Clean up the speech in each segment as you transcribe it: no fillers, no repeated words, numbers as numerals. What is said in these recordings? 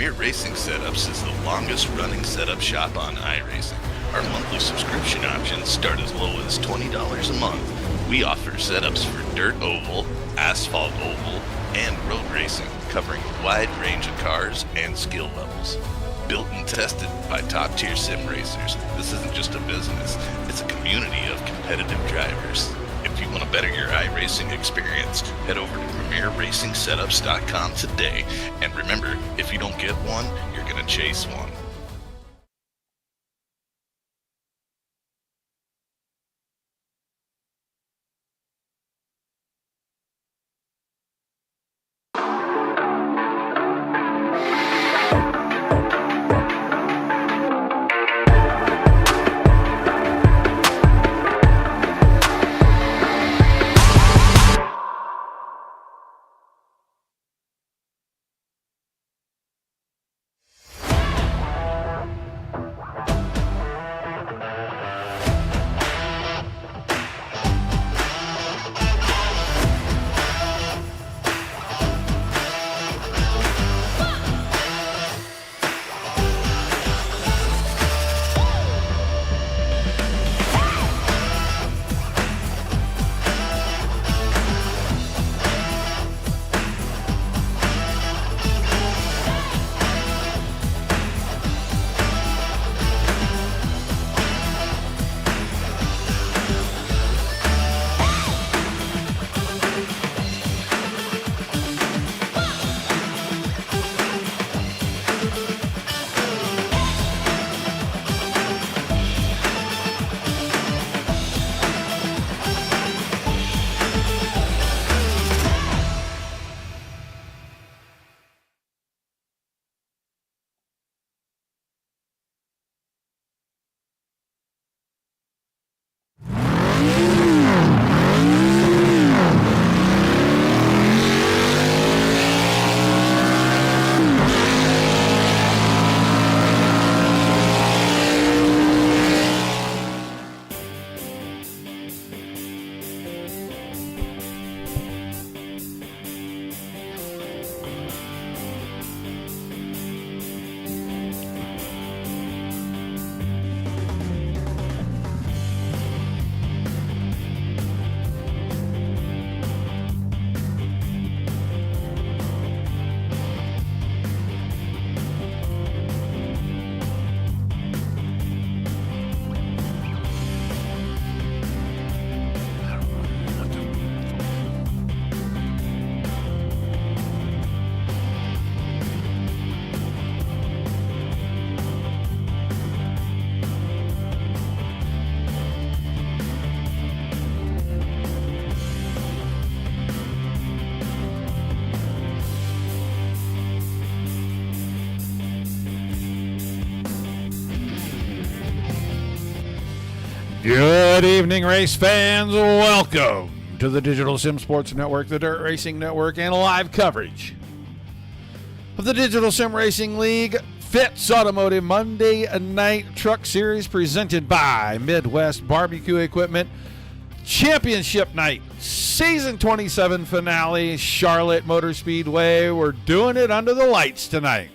Premier Racing Setups is the longest-running setup shop on iRacing. Our monthly subscription options start as low as $20 a month. We offer setups for dirt oval, asphalt oval, and road racing, covering a wide range of cars and skill levels. Built and tested by top-tier sim racers, this isn't just a business, it's a community of competitive drivers. If you want to better your iRacing experience, head over to PremierRacingSetups.com today. And remember, if you don't get one, you're going to chase one. Good evening, race fans. Welcome to the Digital Sim Sports Network, the Dirt Racing Network, and live coverage of the Digital Sim Racing League Fitzz Automotive Monday Night Truck Series presented by Midwest Barbecue Equipment. Championship night, Season 27 finale, Charlotte Motor Speedway. We're doing it under the lights tonight.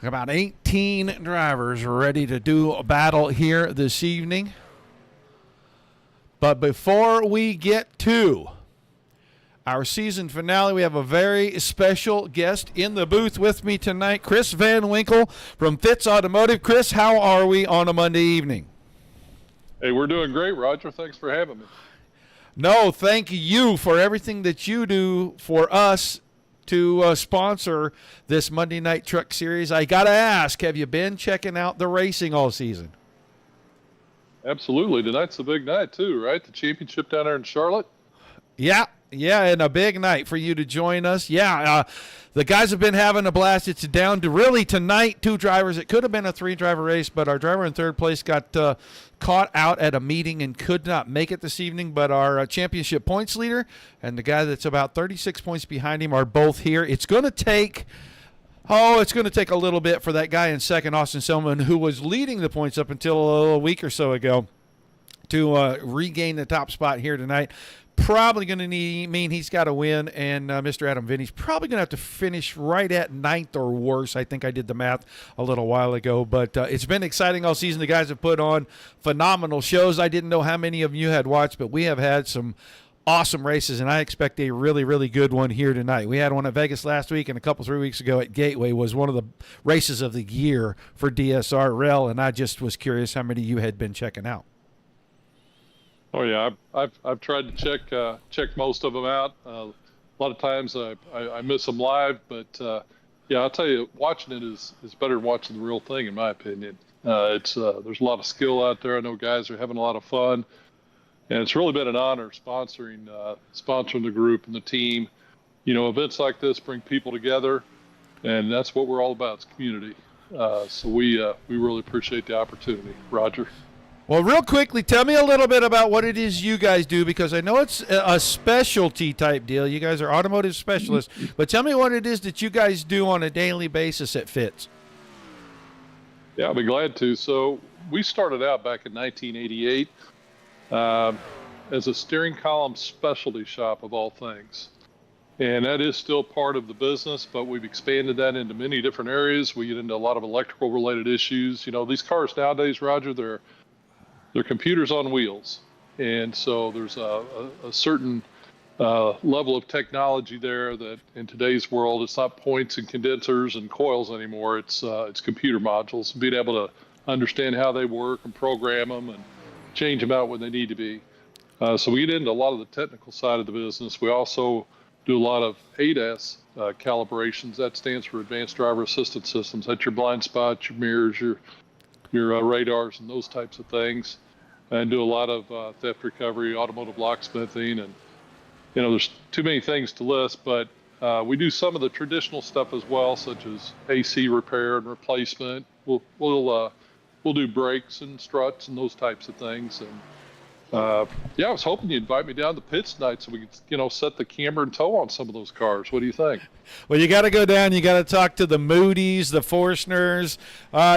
About 18 drivers ready to do a battle here this evening. But before we get to our season finale, we have a very special guest in the booth with me tonight, Chris Van Winkle from Fitzz Automotive. Chris, how are we on a Monday evening? Hey, we're doing great, Roger. Thanks for having me. No, thank you for everything that you do for us to sponsor this Monday Night Truck Series. I got to ask, have you been checking out the racing all season? Absolutely. Tonight's the big night, too, right? The championship down there in Charlotte? Yeah, and a big night for you to join us. The guys have been having a blast. It's down to really tonight 2 drivers. It could have been a 3-driver race, but our driver in third place got caught out at a meeting and could not make it this evening. But our championship points leader and the guy that's about 36 points behind him are both here. It's going to take a little bit for that guy in second, Austin Selman, who was leading the points up until a week or so ago, to regain the top spot here tonight. probably going to mean he's got to win, and Mr. Adam Vinny's probably going to have to finish right at ninth or worse. I think I did the math a little while ago, but it's been exciting all season. The guys have put on phenomenal shows. I didn't know how many of you had watched, but we have had some awesome races, and I expect a really, really good one here tonight. We had one at Vegas last week, and 3 weeks ago at Gateway was one of the races of the year for DSR Rail, and I just was curious how many of you had been checking out. Oh yeah, I've tried to check most of them out. A lot of times I miss them live, but yeah, I'll tell you, watching it is better than watching the real thing, in my opinion. There's a lot of skill out there. I know guys are having a lot of fun. And it's really been an honor sponsoring the group and the team. You know, events like this bring people together, and that's what we're all about. It's community. So we really appreciate the opportunity, Roger. Well, real quickly, tell me a little bit about what it is you guys do, because I know it's a specialty type deal. You guys are automotive specialists, but tell me what it is that you guys do on a daily basis at Fitzz. Yeah, I'll be glad to. So we started out back in 1988. As a steering column specialty shop of all things. And that is still part of the business, but we've expanded that into many different areas. We get into a lot of electrical related issues. You know, these cars nowadays, Roger, they're computers on wheels. And so there's a certain level of technology there that in today's world, it's not points and condensers and coils anymore. It's computer modules, being able to understand how they work and program them and change them out when they need to be. So we get into a lot of the technical side of the business. We also do a lot of ADAS calibrations. That stands for Advanced Driver Assistance Systems. That's your blind spots, your mirrors, your radars, and those types of things. And do a lot of theft recovery, automotive locksmithing, and you know, there's too many things to list, but we do some of the traditional stuff as well, such as AC repair and replacement. We'll do brakes and struts and those types of things. And yeah, I was hoping you'd invite me down to the pits tonight so we could, you know, set the camera and toe on some of those cars. What do you think? Well, you got to go down. You got to talk to the Moody's, the Forstners.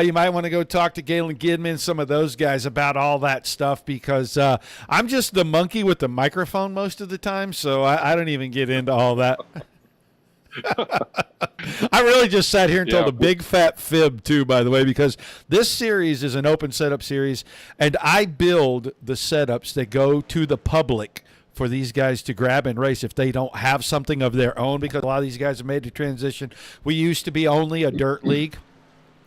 You might want to go talk to Galen Gidman, some of those guys about all that stuff, because I'm just the monkey with the microphone most of the time, so I don't even get into all that. I really just sat here and told a big fat fib too, by the way, because this series is an open setup series, and I build the setups that go to the public for these guys to grab and race if they don't have something of their own, because a lot of these guys have made the transition. We used to be only a dirt league,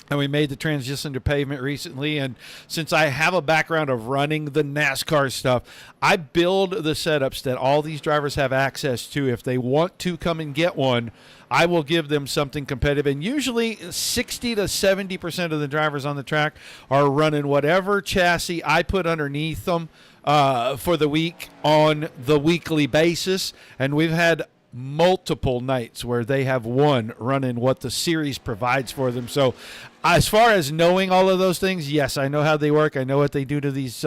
and we made the transition to pavement recently. And since I have a background of running the NASCAR stuff, I build the setups that all these drivers have access to. If they want to come and get one, I will give them something competitive. And usually 60 to 70% of the drivers on the track are running whatever chassis I put underneath them for the week on the weekly basis. And we've had multiple nights where they have won running what the series provides for them. So as far as knowing all of those things, yes, I know how they work. I know what they do to these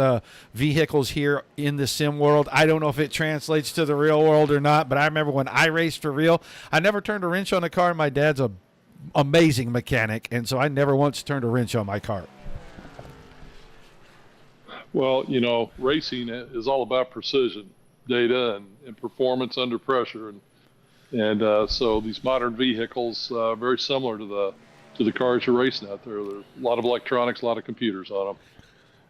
vehicles here in the sim world. I don't know if it translates to the real world or not, but I remember when I raced for real, I never turned a wrench on a car. My dad's a amazing mechanic, and so I never once turned a wrench on my car. Well, you know, racing is all about precision, data, and performance under pressure. And so these modern vehicles, very similar to the cars you're racing out there. There's a lot of electronics, a lot of computers on them.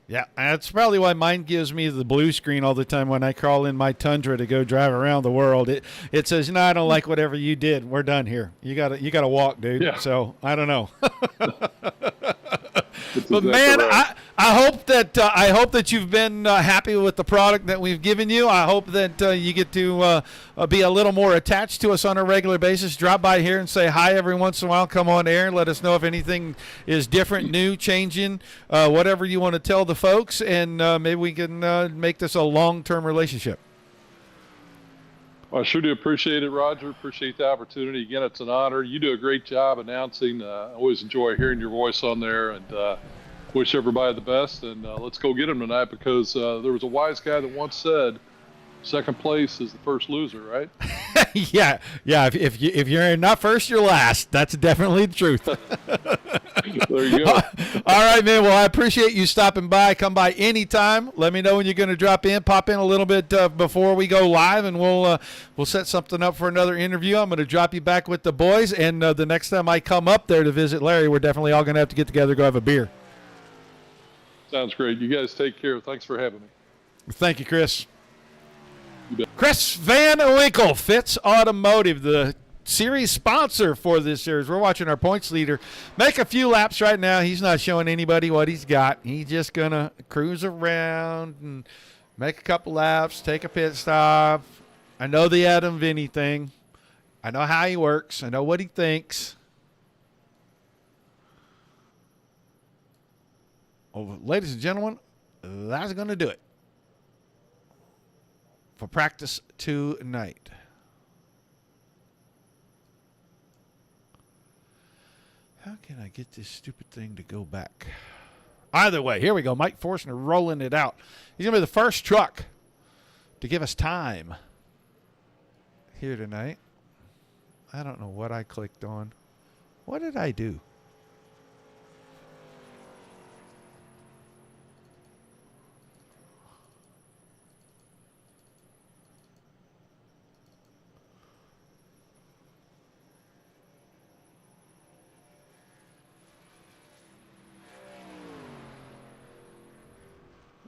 Yeah, that's probably why mine gives me the blue screen all the time when I crawl in my Tundra to go drive around the world. It says, "No, I don't like whatever you did. We're done here. You gotta walk, dude." Yeah. So I don't know. But But man, right. I hope that you've been happy with the product that we've given you. I hope that you get to be a little more attached to us on a regular basis. Drop by here and say hi every once in a while. Come on air and let us know if anything is different, new, changing, whatever you want to tell the folks, and maybe we can make this a long-term relationship. Well, I sure do appreciate it, Roger. Appreciate the opportunity. Again, it's an honor. You do a great job announcing. I always enjoy hearing your voice on there, and wish everybody the best. And let's go get them tonight, because there was a wise guy that once said, second place is the first loser, right? yeah. If you're not first, you're last. That's definitely the truth. There you go. All All right, man. Well, I appreciate you stopping by. Come by anytime. Let me know when you're going to drop in. Pop in a little bit before we go live, and we'll set something up for another interview. I'm going to drop you back with the boys, and the next time I come up there to visit Larry, we're definitely all going to have to get together, go have a beer. Sounds great. You guys take care. Thanks for having me. Thank you, Chris. Chris Van Winkle, Fitzz Automotive, the series sponsor for this series. We're watching our points leader make a few laps right now. He's not showing anybody what he's got. He's just going to cruise around and make a couple laps, take a pit stop. I know the Adam Vinny thing. I know how he works. I know what he thinks. Well, ladies and gentlemen, that's going to do it for practice tonight. How can I get this stupid thing to go back? Either way, here we go. Mike Forstner rolling it out. He's going to be the first truck to give us time here tonight. I don't know what I clicked on. What did I do?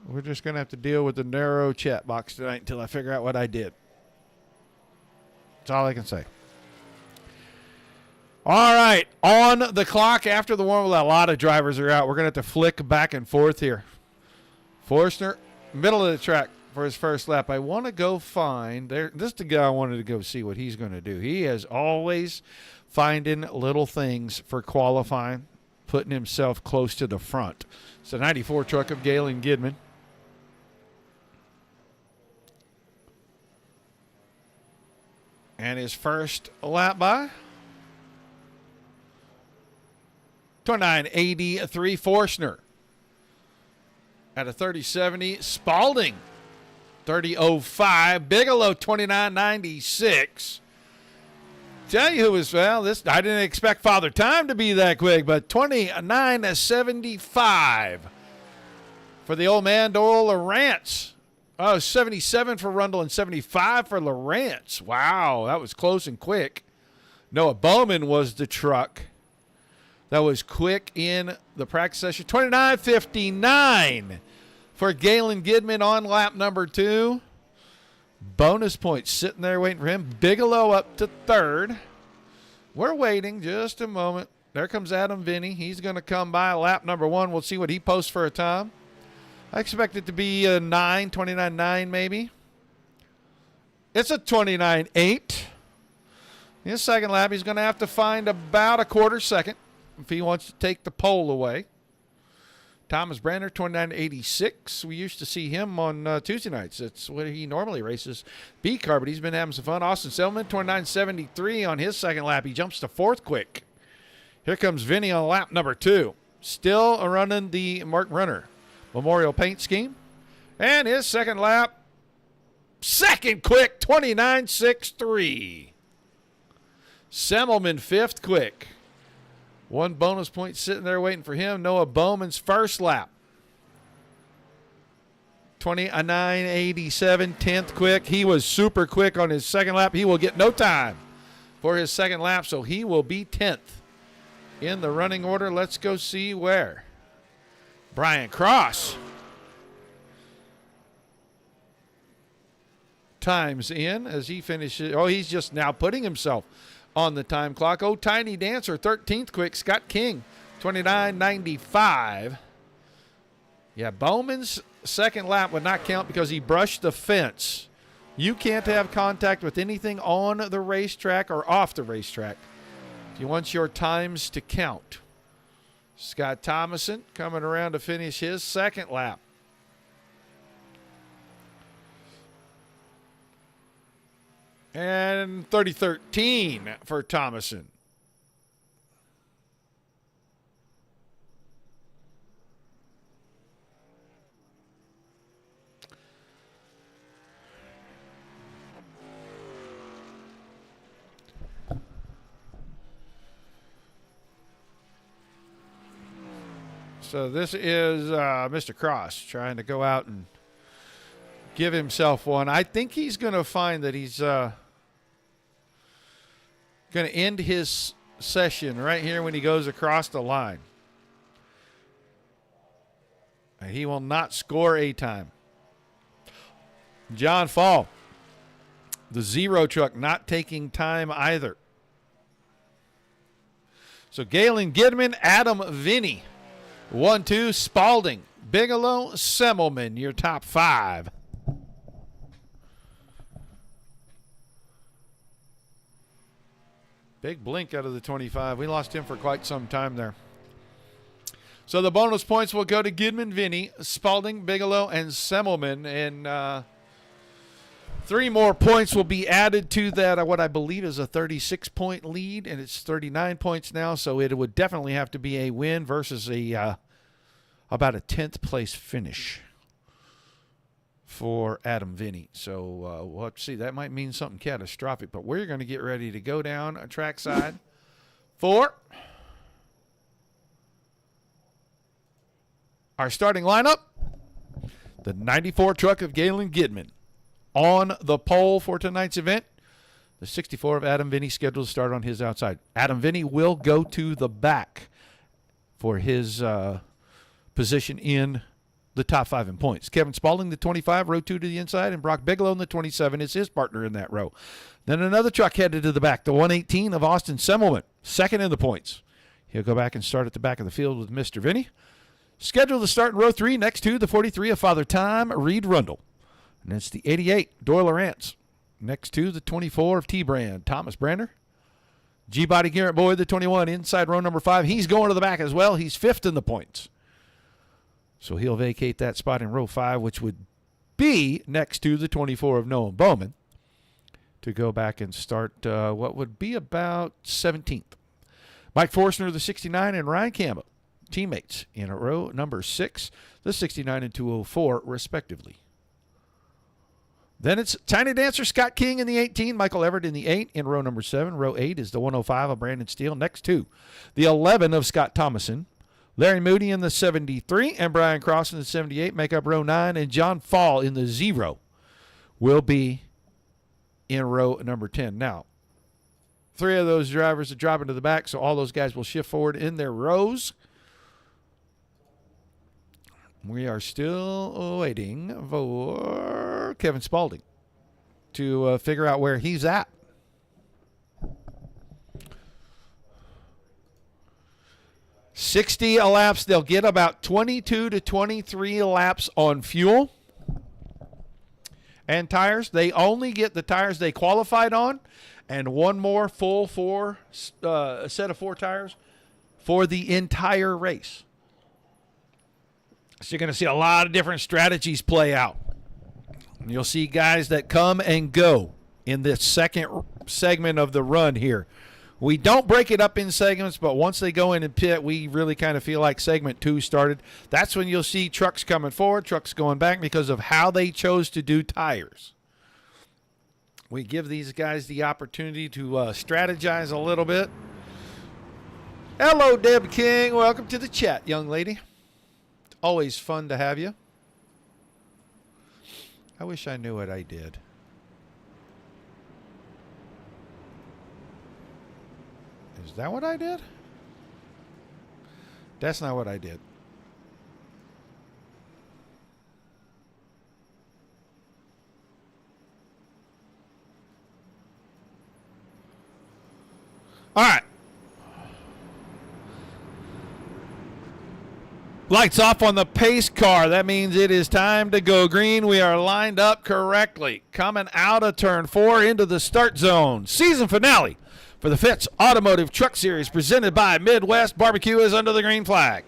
We're just going to have to deal with the narrow chat box tonight until I figure out what I did. That's all I can say. All right. On the clock after the warm, a lot of drivers are out. We're going to have to flick back and forth here. Forstner, middle of the track for his first lap. I want to go find there. This is the guy I wanted to go see what he's going to do. He is always finding little things for qualifying, putting himself close to the front. It's the 94 truck of Galen Gidman. And his first lap by 29.83 Forstner. At a 30.70 Spalding 30.05 Bigelow 29.96. Tell you who was, well, this I didn't expect Father Time to be that quick, but 29.75 for the old man Doyle Lawrence. Oh, 77 for Rundle and 75 for Lawrence. Wow, that was close and quick. Noah Bowman was the truck that was quick in the practice session. 29.59 for Galen Gidman on lap number 2. Bonus points sitting there waiting for him. Bigelow up to 3rd. We're waiting just a moment. There comes Adam Vinny. He's going to come by lap number 1. We'll see what he posts for a time. I expect it to be a 29.9 maybe. It's a 29.8. His second lap, he's going to have to find about a quarter second if he wants to take the pole away. Thomas Brander, 29.86. We used to see him on Tuesday nights. That's where he normally races B-car, but he's been having some fun. Austin Selman, 29.73 on his second lap. He jumps to 4th quick. Here comes Vinny on lap number 2. Still running the Mark Runner Memorial paint scheme. And his second lap, second quick, 29.63. Semmelman, 5th quick. One bonus point sitting there waiting for him. Noah Bowman's first lap. 29.87, 10th quick. He was super quick on his second lap. He will get no time for his second lap, so he will be 10th in the running order. Let's go see where. Brian Cross. Times in as he finishes. Oh, he's just now putting himself on the time clock. Oh, Tiny Dancer, 13th quick. Scott King, 29.95. Yeah, Bowman's second lap would not count because he brushed the fence. You can't have contact with anything on the racetrack or off the racetrack if you want your times to count. Scott Thomason coming around to finish his second lap. And 30.13 for Thomason. So this is Mr. Cross trying to go out and give himself one. I think he's going to find that he's going to end his session right here when he goes across the line. And he will not score a time. John Fall, the zero truck, not taking time either. So Galen Gidman, Adam Vinny. 1-2, Spalding, Bigelow, Semmelman, your top five. Big blink out of the 25. We lost him for quite some time there. So the bonus points will go to Gidman, Vinny, Spalding, Bigelow, and Semmelman. And 3 more points will be added to that, what I believe is a 36-point lead, and it's 39 points now, so it would definitely have to be a win versus about a 10th place finish for Adam Vinny. So we'll have to see. That might mean something catastrophic, but we're going to get ready to go down a trackside for our starting lineup. The 94 truck of Galen Gidman. On the pole for tonight's event, the 64 of Adam Vinny scheduled to start on his outside. Adam Vinny will go to the back for his position in the top 5 in points. Kevin Spalding, the 25, row 2 to the inside, and Brock Bigelow in the 27 is his partner in that row. Then another truck headed to the back, the 118 of Austin Semmelman, second in the points. He'll go back and start at the back of the field with Mr. Vinny. Scheduled to start in row 3 next to the 43 of Father Time, Reed Rundle. And it's the 88, Doyle Lawrence. Next to the 24 of T-Brand, Thomas Brander. G-Body Garrett Boyd, the 21, inside row number 5. He's going to the back as well. He's 5th in the points. So he'll vacate that spot in row 5, which would be next to the 24 of Noah Bowman, to go back and start what would be about 17th. Mike Forstner, the 69, and Ryan Campbell, teammates in a row number 6, the 69 and 204, respectively. Then it's Tiny Dancer Scott King in the 18, Michael Everett in the 8 in row number 7. Row 8 is the 105 of Brandon Steele. Next to the 11 of Scott Thomason. Larry Moody in the 73 and Brian Cross in the 78 make up row 9. And John Fall in the 0 will be in row number 10. Now, 3 of those drivers are dropping to the back, so all those guys will shift forward in their rows. We are still waiting for Kevin Spalding to figure out where he's at. $60 laps. They'll get about 22 to 23 laps on fuel and tires. They only get the tires they qualified on and one more full set of 4 tires for the entire race. So you're going to see a lot of different strategies play out. You'll see guys that come and go in this second segment of the run here. We don't break it up in segments, but once they go in and pit, we really kind of feel like segment 2 started. That's when you'll see trucks coming forward, trucks going back because of how they chose to do tires. We give these guys the opportunity to strategize a little bit. Hello, Deb King. Welcome to the chat, young lady. Always fun to have you. I wish I knew what I did. Is that what I did? That's not what I did. All right. Lights off on the pace car. That means it is time to go green. We are lined up correctly. Coming out of turn 4 into the start zone. Season finale for the Fitzz Automotive Truck Series presented by Midwest BBQ is under the green flag.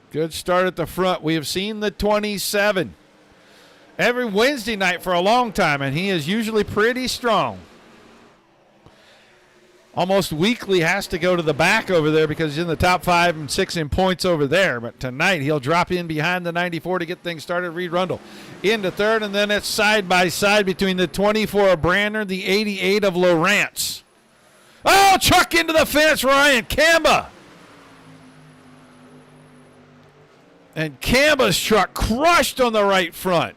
Good start at the front. We have seen the 27 every Wednesday night for a long time, and he is usually pretty strong. Almost weekly has to go to the back over there because he's in the top 5 and 6 in points over there. But tonight he'll drop in behind the 94 to get things started. Reed Rundle into third, and then it's side by side between the 24 of Brandner, the 88 of Lawrence. Oh, truck into the fence, Ryan Kamba. And Kamba's truck crushed on the right front.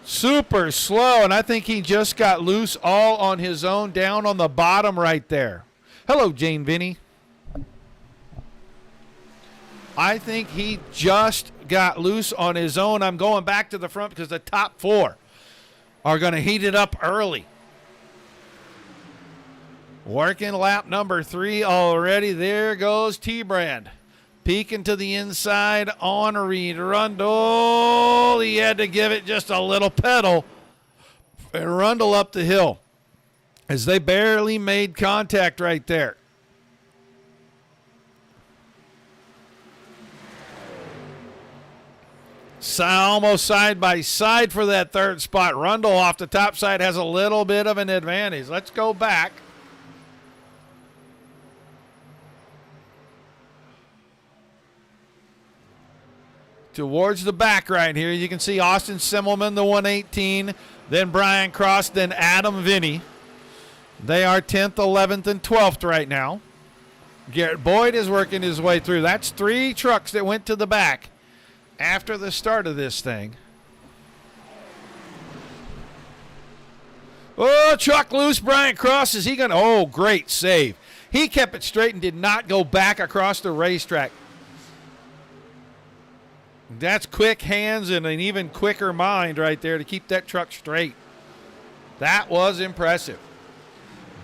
Super slow, and I think he just got loose all on his own down on the bottom right there. Hello, Jane Vinny. I think he just got loose on his own. I'm going back to the front because the top four are going to heat it up early. Working lap number 3 already. There goes T-Brand. Peeking to the inside on Reed Rundle. He had to give it just a little pedal. And Rundle up the hill as they barely made contact right there. Almost side by side for that third spot. Rundle off the top side has a little bit of an advantage. Let's go back. Towards the back right here, you can see Austin Simmelman, the 118, then Brian Cross, then Adam Vinny. They are 10th, 11th, and 12th right now. Garrett Boyd is working his way through. That's 3 trucks that went to the back after the start of this thing. Oh, truck loose. Brian Cross, is he going to? Oh, great save. He kept it straight and did not go back across the racetrack. That's quick hands and an even quicker mind right there to keep that truck straight. That was impressive.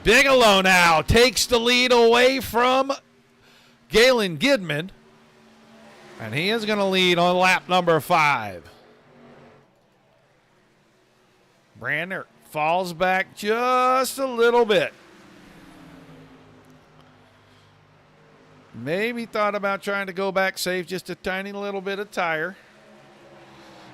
Bigelow now takes the lead away from Galen Gidman. And he is going to lead on lap number 5. Brandner falls back just a little bit. Maybe thought about trying to go back, save just a tiny little bit of tire.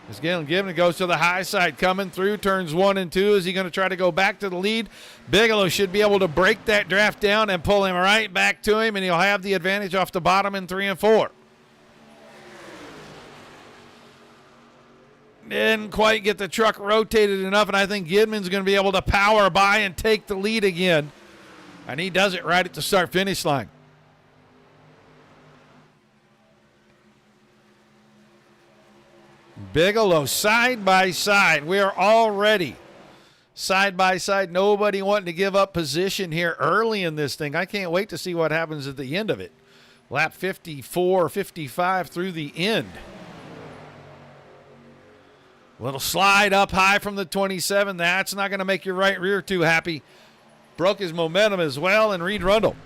As Galen Gidman goes to the high side, coming through turns 1 and 2. Is he going to try to go back to the lead? Bigelow should be able to break that draft down and pull him right back to him, and he'll have the advantage off the bottom in 3 and 4. Didn't quite get the truck rotated enough, and I think Gidman's going to be able to power by and take the lead again. And he does it right at the start-finish line. Bigelow side by side. We are already side by side. Nobody wanting to give up position here early in this thing. I can't wait to see what happens at the end of it. Lap 54, 55 through the end. Little slide up high from the 27. That's not going to make your right rear too happy. Broke his momentum as well, and Reed Rundle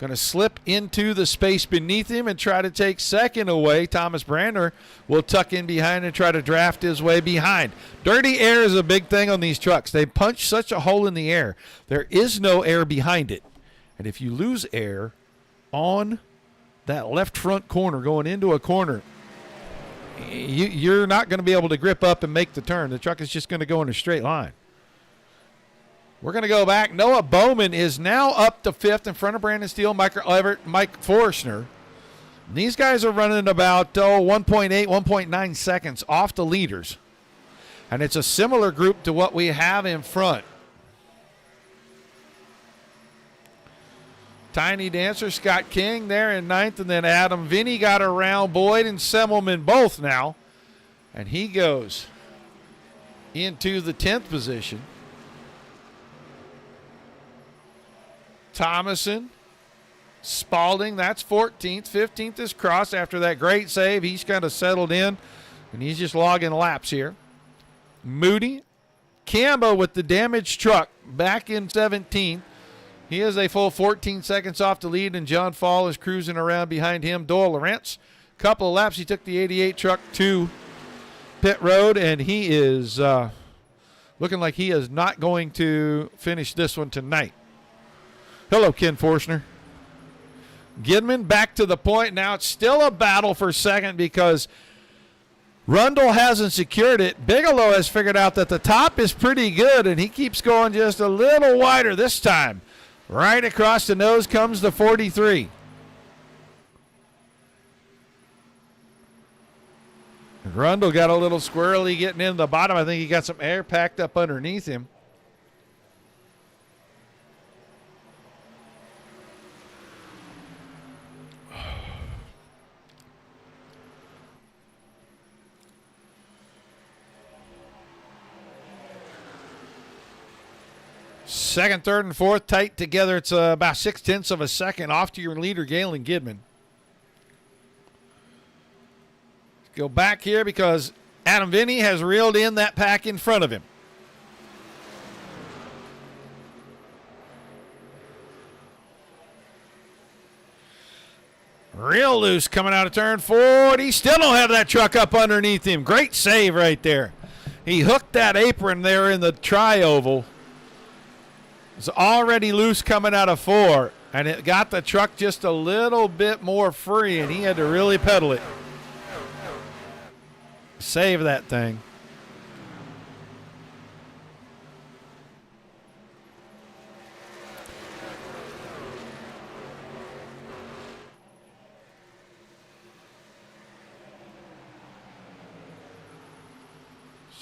going to slip into the space beneath him and try to take second away. Thomas Brandner will tuck in behind and try to draft his way behind. Dirty air is a big thing on these trucks. They punch such a hole in the air. There is no air behind it. And if you lose air on that left front corner going into a corner, you're not going to be able to grip up and make the turn. The truck is just going to go in a straight line. We're going to go back. Noah Bowman is now up to 5th in front of Brandon Steele, Mike Everett, Mike Forstner. And these guys are running about 1.8, 1.9 seconds off the leaders. And it's a similar group to what we have in front. Tiny Dancer, Scott King there in 9th, and then Adam Vinny got around Boyd and Semmelman both now. And he goes into the 10th position. Thomason, Spalding, that's 14th. 15th is Cross after that great save. He's kind of settled in, and he's just logging laps here. Moody, Cambo with the damaged truck back in 17th. He is a full 14 seconds off the lead, and John Fall is cruising around behind him. Doyle Lawrence, couple of laps. He took the 88 truck to pit road, and he is looking like he is not going to finish this one tonight. Hello, Ken Forstner. Gidman back to the point. Now it's still a battle for second because Rundle hasn't secured it. Bigelow has figured out that the top is pretty good, and he keeps going just a little wider this time. Right across the nose comes the 43. Rundle got a little squirrely getting in the bottom. I think he got some air packed up underneath him. Second, third, and fourth tight together. It's about 0.6 of a second off to your leader, Galen Gidman. Go back here because Adam Vinny has reeled in that pack in front of him. Real loose coming out of turn 40. Still don't have that truck up underneath him. Great save right there. He hooked that apron there in the tri-oval. It's already loose coming out of 4, and it got the truck just a little bit more free, and he had to really pedal it. Save that thing.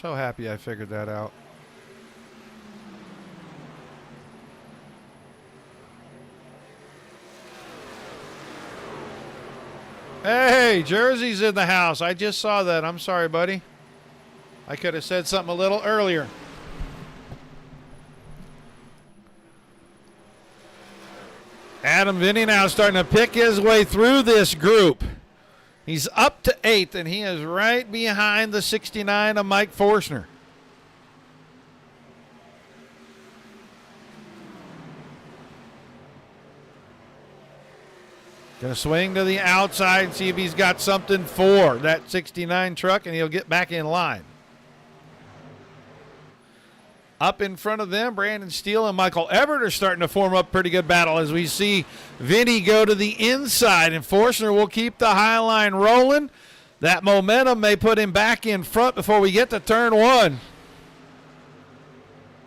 So happy I figured that out. Hey, Jersey's in the house. I just saw that. I'm sorry, buddy. I could have said something a little earlier. Adam Vinny now starting to pick his way through this group. He's up to 8th, and he is right behind the 69 of Mike Forstner. Going to swing to the outside and see if he's got something for that 69 truck, and he'll get back in line. Up in front of them, Brandon Steele and Michael Everett are starting to form up pretty good battle as we see Vinny go to the inside, and Forstner will keep the high line rolling. That momentum may put him back in front before we get to turn 1.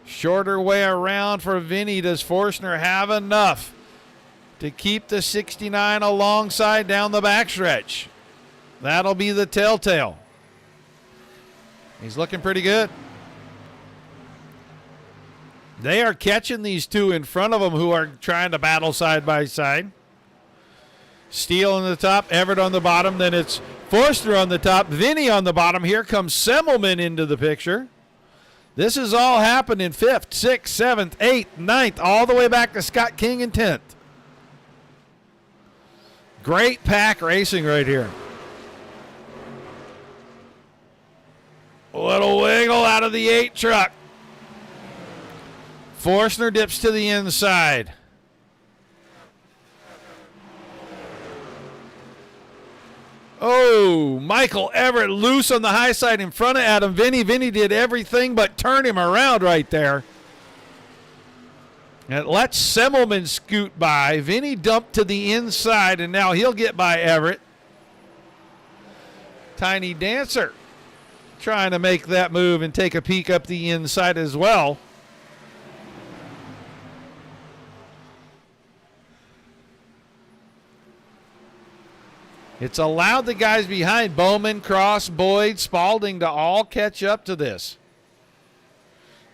Shorter way around for Vinny. Does Forstner have enough to keep the 69 alongside down the backstretch? That'll be the telltale. He's looking pretty good. They are catching these two in front of them who are trying to battle side by side. Steele on the top, Everett on the bottom. Then it's Forstner on the top, Vinny on the bottom. Here comes Semmelman into the picture. This is all happening 5th, 6th, 7th, 8th, 9th, all the way back to Scott King in 10th. Great pack racing right here. A little wiggle out of the 8 truck. Forstner dips to the inside. Oh, Michael Everett loose on the high side in front of Adam Vinny. Vinny did everything but turn him around right there. And it lets Semmelman scoot by. Vinny dumped to the inside, and now he'll get by Everett. Tiny Dancer trying to make that move and take a peek up the inside as well. It's allowed the guys behind, Bowman, Cross, Boyd, Spalding, to all catch up to this.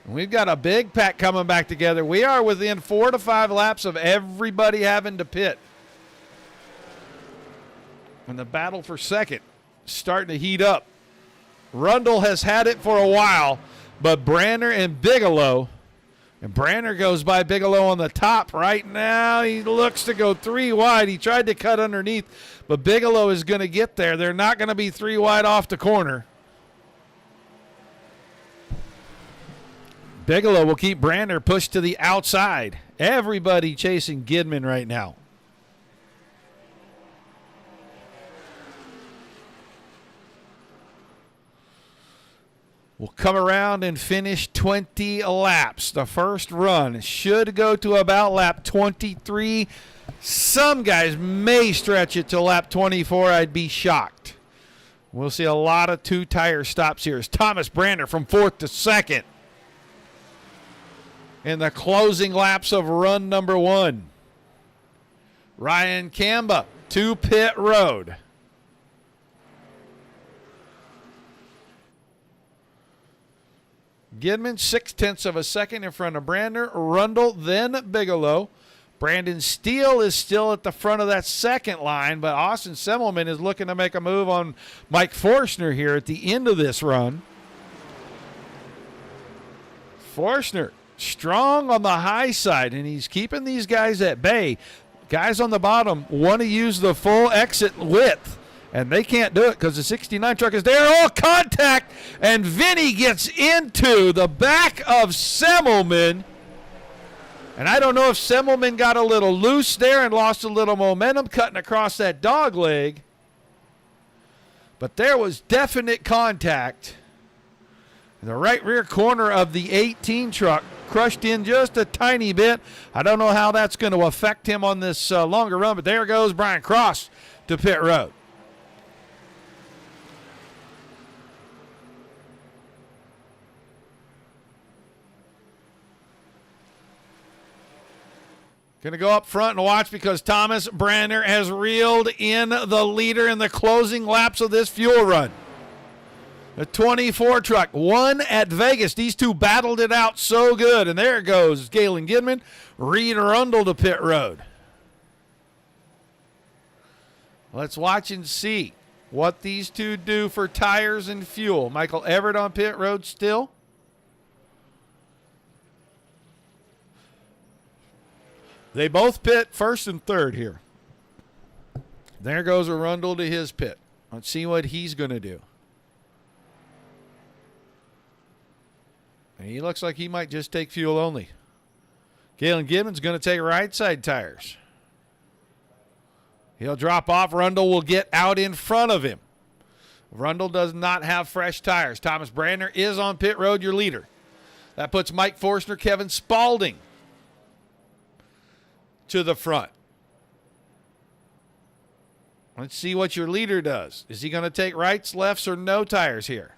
And we've got a big pack coming back together. We are within 4 to 5 laps of everybody having to pit. And the battle for second starting to heat up. Rundle has had it for a while, but Branner and Bigelow, and Branner goes by Bigelow on the top right now. He looks to go 3 wide. He tried to cut underneath, but Bigelow is going to get there. They're not going to be 3 wide off the corner. Bigelow will keep Branner pushed to the outside. Everybody chasing Gidman right now. We'll come around and finish 20 laps. The first run should go to about lap 23. Some guys may stretch it to lap 24. I'd be shocked. We'll see a lot of 2-tire stops here as Thomas Branner from 4th to 2nd in the closing laps of run number 1. Ryan Kamba to pit road. Gidman, 0.6 of a second in front of Brandner. Rundle, then Bigelow. Brandon Steele is still at the front of that second line, but Austin Semmelman is looking to make a move on Mike Forstner here at the end of this run. Forstner, strong on the high side, and he's keeping these guys at bay. Guys on the bottom want to use the full exit width, and they can't do it because the 69 truck is there. Oh, contact, and Vinny gets into the back of Semmelman. And I don't know if Semmelman got a little loose there and lost a little momentum cutting across that dog leg. But there was definite contact. In the right rear corner of the 18 truck, crushed in just a tiny bit. I don't know how that's going to affect him on this longer run, but there goes Brian Cross to pit road. Going to go up front and watch because Thomas Brandner has reeled in the leader in the closing laps of this fuel run. The 24 truck won at Vegas. These two battled it out so good. And there it goes. Galen Gidman, Reed Rundle to pit road. Let's watch and see what these two do for tires and fuel. Michael Everett on pit road still. They both pit first and third here. There goes Arundel to his pit. Let's see what he's going to do. And he looks like he might just take fuel only. Galen Gibbons going to take right side tires. He'll drop off. Rundle will get out in front of him. Rundle does not have fresh tires. Thomas Brandner is on pit road, your leader. That puts Mike Forstner, Kevin Spaulding to the front. Let's see what your leader does. Is he going to take rights, lefts, or no tires here?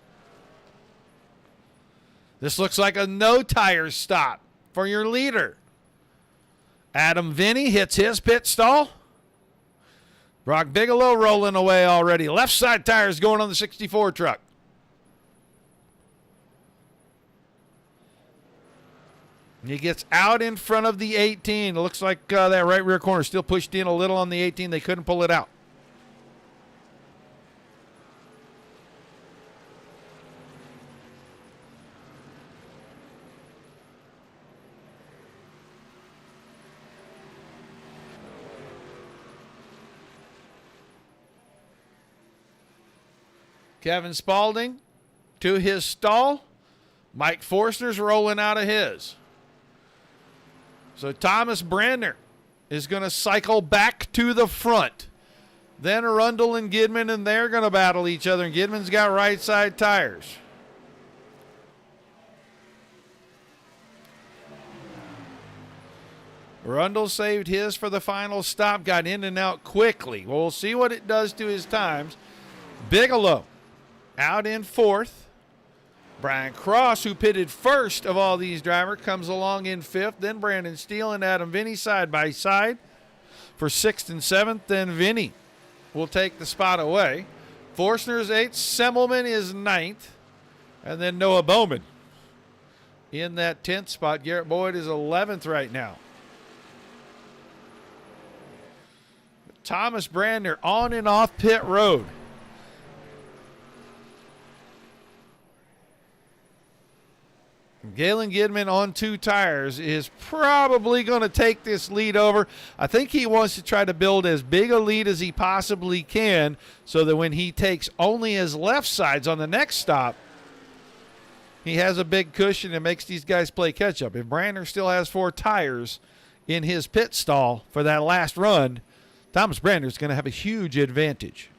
This looks like a no tires stop for your leader. Adam Vinny hits his pit stall. Brock Bigelow rolling away already. Left side tires going on the 64 truck. He gets out in front of the 18. It looks like that right rear corner still pushed in a little on the 18. They couldn't pull it out. Kevin Spaulding to his stall. Mike Forstner's rolling out of his. So Thomas Brandner is going to cycle back to the front. Then Arundel and Gidman, and they're going to battle each other. And Gidman's got right side tires. Arundel saved his for the final stop, got in and out quickly. Well, we'll see what it does to his times. Bigelow out in fourth. Brian Cross, who pitted first of all these drivers, comes along in fifth. Then Brandon Steele and Adam Vinny side by side for sixth and seventh. Then Vinny will take the spot away. Forstner's eighth. Semmelman is ninth. And then Noah Bowman in that 10th spot. Garrett Boyd is 11th right now. Thomas Brandner on and off pit road. Galen Gidman on two tires is probably going to take this lead over. I think he wants to try to build as big a lead as he possibly can so that when he takes only his left sides on the next stop, he has a big cushion and makes these guys play catch-up. If Brandner still has four tires in his pit stall for that last run, Thomas Brandner is going to have a huge advantage,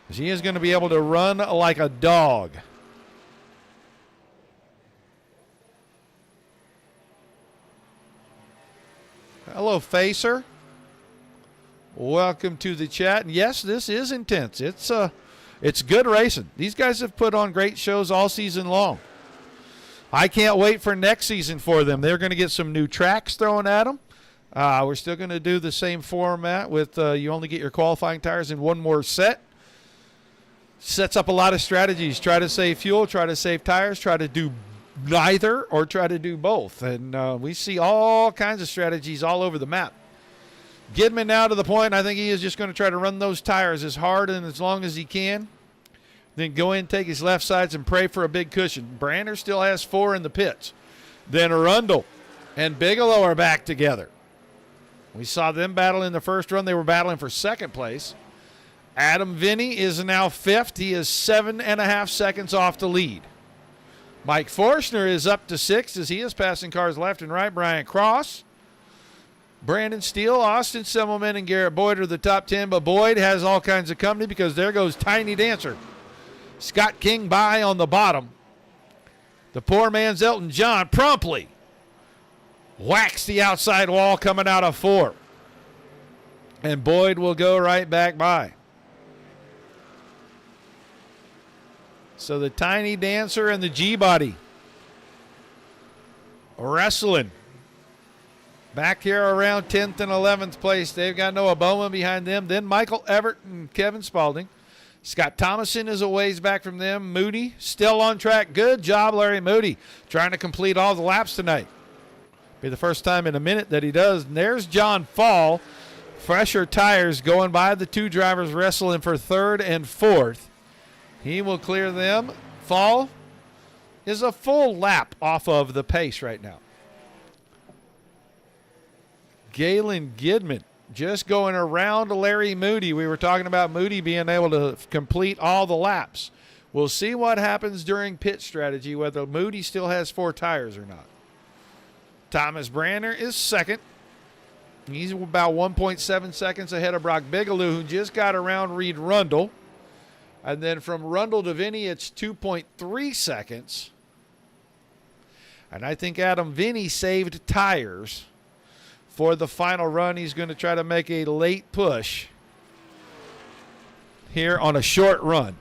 because he is going to be able to run like a dog. Hello, Facer. Welcome to the chat. And yes, this is intense. It's good racing. These guys have put on great shows all season long. I can't wait for next season for them. They're going to get some new tracks thrown at them. We're still going to do the same format with you only get your qualifying tires in one more set. Sets up a lot of strategies. Try to save fuel, try to save tires, try to do neither or try to do both. And we see all kinds of strategies all over the map. Gidman now to the point, I think he is just going to try to run those tires as hard and as long as he can. Then go in, take his left sides, and pray for a big cushion. Brander still has 4 in the pits. Then Arundel and Bigelow are back together. We saw them battle in the first run. They were battling for second place. Adam Vinny is now 5th. He is 7.5 seconds off the lead. Mike Forstner is up to 6th as he is passing cars left and right. Brian Cross, Brandon Steele, Austin Semmelman, and Garrett Boyd are the top 10, but Boyd has all kinds of company because there goes Tiny Dancer. Scott King by on the bottom. The poor man's Elton John promptly whacks the outside wall coming out of 4. And Boyd will go right back by. So the Tiny Dancer and the G-Body wrestling. Back here around 10th and 11th place. They've got Noah Bowman behind them. Then Michael Everett and Kevin Spaulding. Scott Thomason is a ways back from them. Moody still on track. Good job, Larry Moody, trying to complete all the laps tonight. Be the first time in a minute that he does. And there's John Fall. Fresher tires going by the 2 drivers wrestling for 3rd and 4th. He will clear them. Fall is a full lap off of the pace right now. Galen Gidman just going around Larry Moody. We were talking about Moody being able to complete all the laps. We'll see what happens during pit strategy, whether Moody still has 4 tires or not. Thomas Branner is 2nd. He's about 1.7 seconds ahead of Brock Bigelow, who just got around Reed Rundle. And then from Rundle to Vinny, it's 2.3 seconds. And I think Adam Vinny saved tires for the final run. He's going to try to make a late push here on a short run.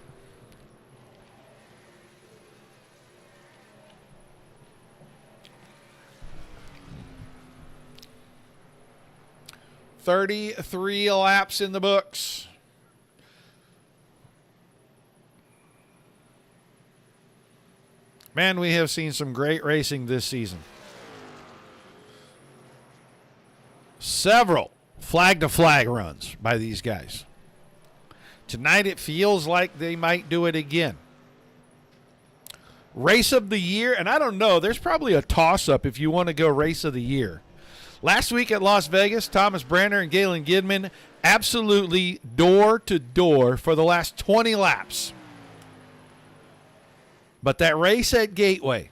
$33 laps in the books. Man, we have seen some great racing this season. Several flag-to-flag runs by these guys. Tonight it feels like they might do it again. Race of the year, and I don't know, there's probably a toss-up if you want to go race of the year. Last week at Las Vegas, Thomas Branner and Galen Gidman absolutely door-to-door for the last 20 laps. But that race at Gateway,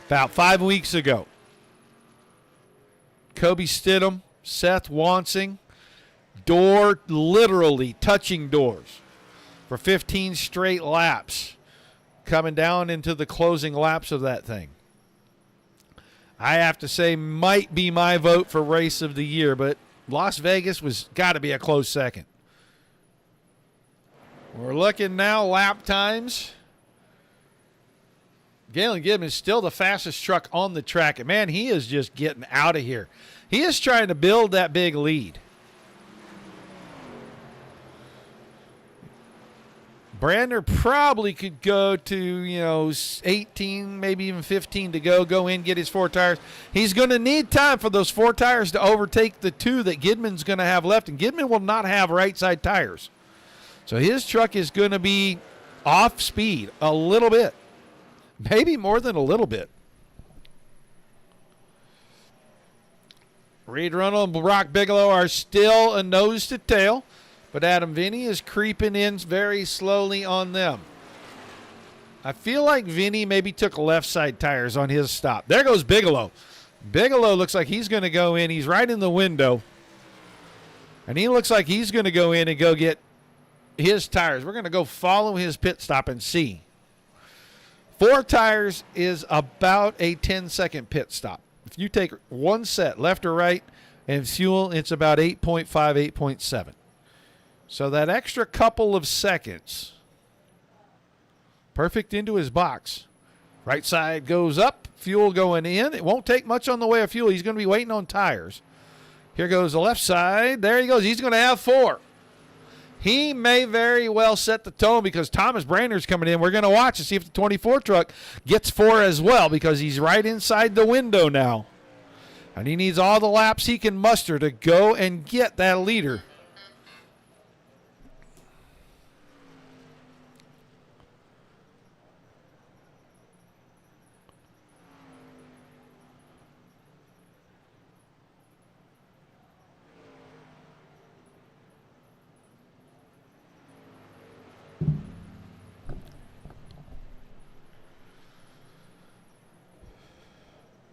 about 5 weeks ago, Kobe Stidham, Seth Wansing, literally touching doors for 15 straight laps, coming down into the closing laps of that thing. I have to say, might be my vote for race of the year, but Las Vegas was got to be a close second. We're looking now, lap times. Galen Gidman is still the fastest truck on the track. And, man, he is just getting out of here. He is trying to build that big lead. Brander probably could go to, 18, maybe even 15 to go in, get his 4 tires. He's going to need time for those 4 tires to overtake the 2 that Gidman's going to have left. And Gidman will not have right side tires. So his truck is going to be off speed a little bit. Maybe more than a little bit. Reed Rundle and Brock Bigelow are still a nose to tail, but Adam Vinny is creeping in very slowly on them. I feel like Vinny maybe took left side tires on his stop. There goes Bigelow. Bigelow looks like he's going to go in. He's right in the window. And he looks like he's going to go in and go get his tires. We're going to go follow his pit stop and see. 4 tires is about a 10-second pit stop. If you take one set, left or right, and fuel, it's about 8.5, 8.7. So that extra couple of seconds, perfect into his box. Right side goes up, fuel going in. It won't take much on the way of fuel. He's going to be waiting on tires. Here goes the left side. There he goes. He's going to have 4. He may very well set the tone because Thomas Brander's coming in. We're going to watch and see if the 24 truck gets 4 as well because he's right inside the window now. And he needs all the laps he can muster to go and get that leader.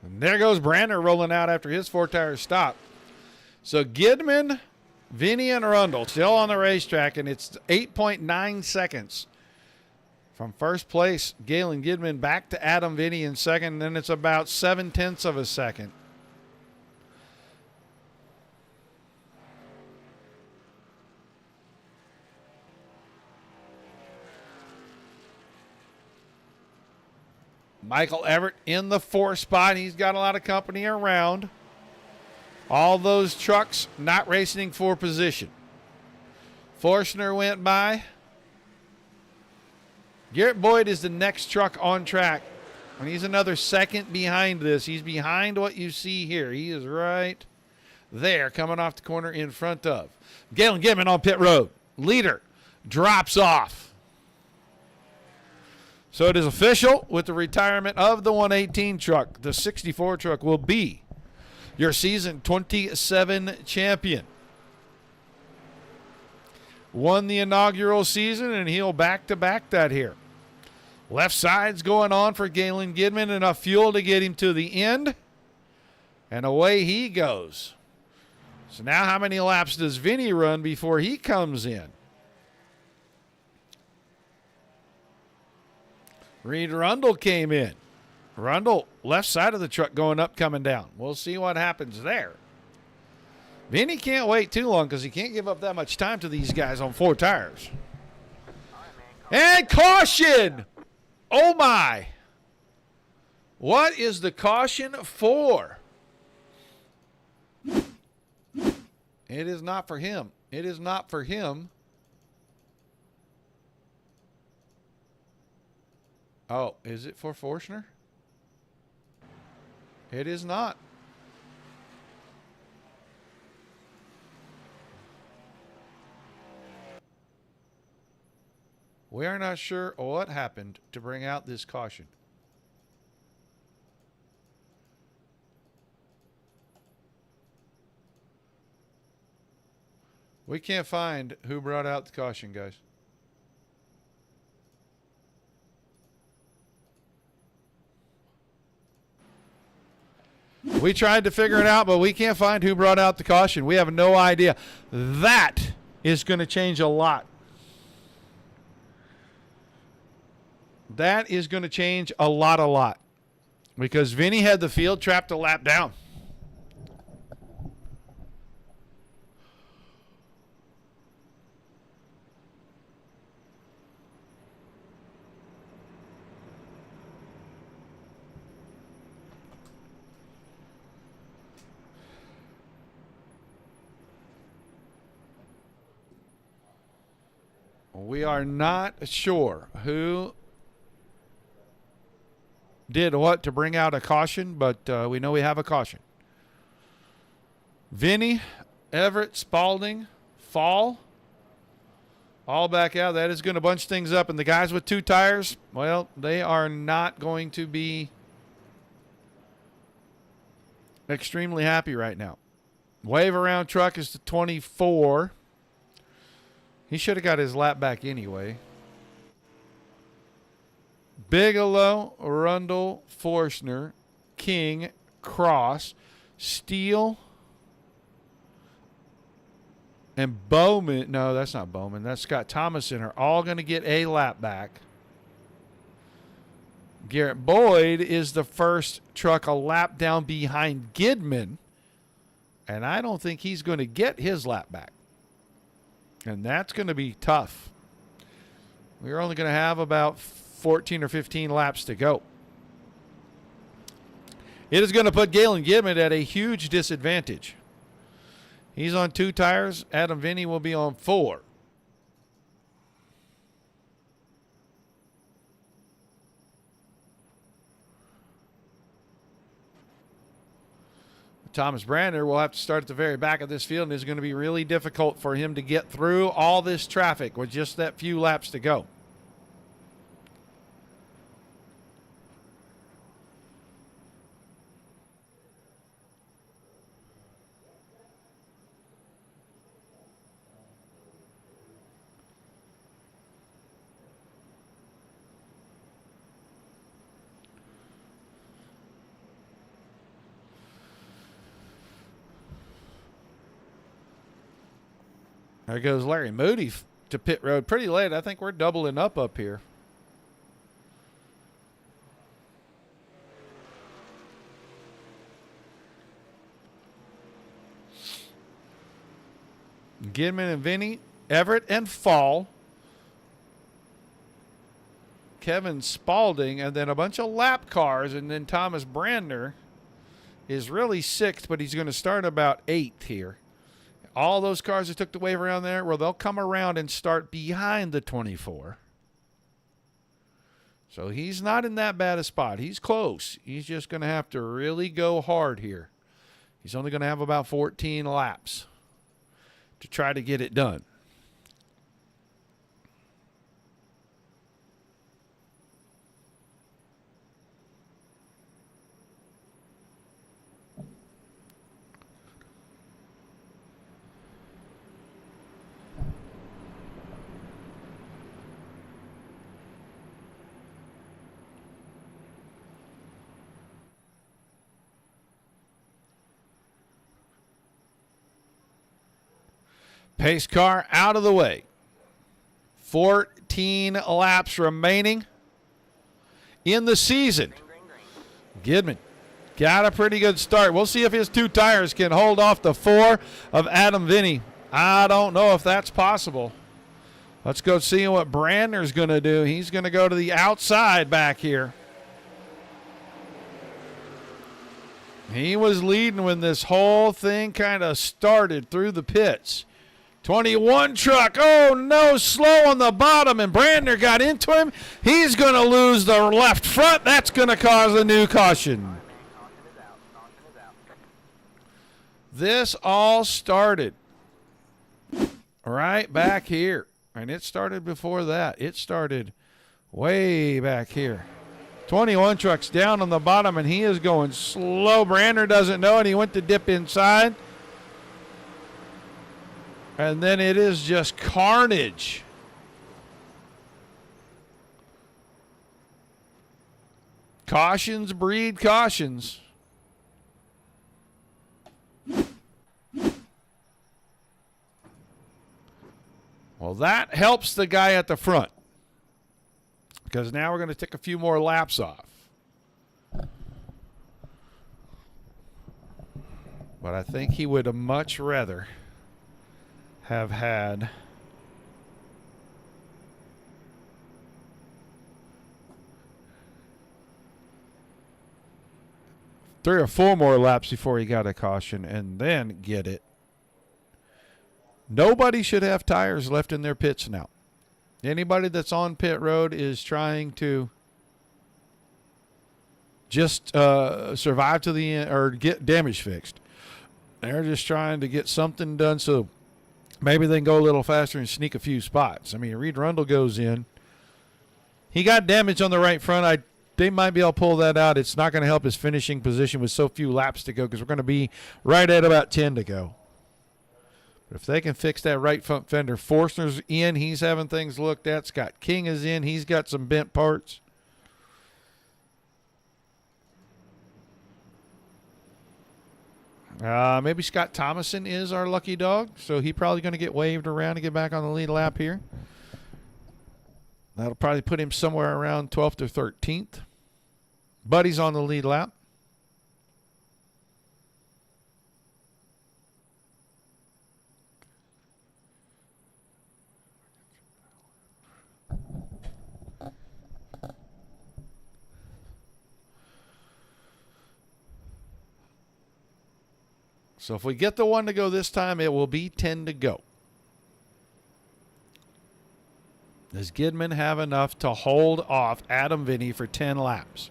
And there goes Brander rolling out after his 4-tire stop. So Gidman, Vinny, and Rundle still on the racetrack, and it's 8.9 seconds from first place. Galen Gidman back to Adam Vinny in second, and then it's about 0.7 of a second. Michael Everett in the 4th spot. He's got a lot of company around. All those trucks not racing for position. Forstner went by. Garrett Boyd is the next truck on track. And he's another second behind this. He's behind what you see here. He is right there coming off the corner in front of. Galen Gidman on pit road. Leader drops off. So it is official with the retirement of the 118 truck. The 64 truck will be your season 27 champion. Won the inaugural season, and he'll back-to-back that here. Left side's going on for Galen Gidman. Enough fuel to get him to the end. And away he goes. So now how many laps does Vinny run before he comes in? Reed Rundle came in. Rundle, left side of the truck going up, coming down. We'll see what happens there. Vinny can't wait too long because he can't give up that much time to these guys on 4 tires. And caution! Oh, my. What is the caution for? It is not for him. It is not for him. Oh, is it for Forstner? It is not. We are not sure what happened to bring out this caution. We can't find who brought out the caution, guys. We tried to figure it out, but we can't find who brought out the caution. We have no idea. That is going to change a lot. That is going to change a lot. Because Vinny had the field trapped a lap down. We are not sure who did what to bring out a caution, but we know we have a caution. Vinny, Everett, Spalding, Fall, all back out. That is going to bunch things up. And the guys with 2 tires, well, they are not going to be extremely happy right now. Wave around truck is the 24. He should have got his lap back anyway. Bigelow, Rundle, Forstner, King, Cross, Steele, and Bowman. No, that's not Bowman. That's Scott Thomason are all going to get a lap back. Garrett Boyd is the first truck a lap down behind Gidman, and I don't think he's going to get his lap back. And that's going to be tough. We're only going to have about 14 or 15 laps to go. It is going to put Galen Gidman at a huge disadvantage. He's on 2 tires. Adam Vinny will be on 4. Thomas Brander will have to start at the very back of this field, and it's going to be really difficult for him to get through all this traffic with just that few laps to go. There goes Larry Moody to pit road pretty late. I think we're doubling up here. Gidman and Vinny, Everett and Fall, Kevin Spalding, and then a bunch of lap cars, and then Thomas Brandner is really sixth, but he's going to start about eighth here. All those cars that took the wave around there, well, they'll come around and start behind the 24. So he's not in that bad a spot. He's close. He's just going to have to really go hard here. He's only going to have about 14 laps to try to get it done. Pace car out of the way. 14 laps remaining in the season. Gidman got a pretty good start. We'll see if his two tires can hold off the 4 of Adam Vinny. I don't know if that's possible. Let's go see what Brandner's going to do. He's going to go to the outside back here. He was leading when this whole thing kind of started through the pits. 21 truck. Oh, no, slow on the bottom, and Brandner got into him. He's going to lose the left front. That's going to cause a new caution. This all started right back here, and it started before that. It started way back here. 21 truck's down on the bottom, and he is going slow. Brandner doesn't know, and he went to dip inside. And then it is just carnage. Cautions breed cautions. Well, that helps the guy at the front, because now we're going to take a few more laps off. But I think he would have much rather have had three or four more laps before he got a caution and then get it. Nobody should have tires left in their pits now. Anybody that's on pit road is trying to just survive to the end or get damage fixed. They're just trying to get something done so maybe they can go a little faster and sneak a few spots. I mean, Reed Rundle goes in. He got damage on the right front. They might be able to pull that out. It's not going to help his finishing position with so few laps to go, because we're going to be right at about 10 to go. But if they can fix that right front fender, Forstner's in. He's having things looked at. Scott King is in. He's got some bent parts. Maybe Scott Thomason is our lucky dog, so he's probably going to get waved around to get back on the lead lap here. That'll probably put him somewhere around 12th or 13th. Buddy's on the lead lap. So if we get the one to go this time, it will be 10 to go. Does Gidman have enough to hold off Adam Vinny for 10 laps?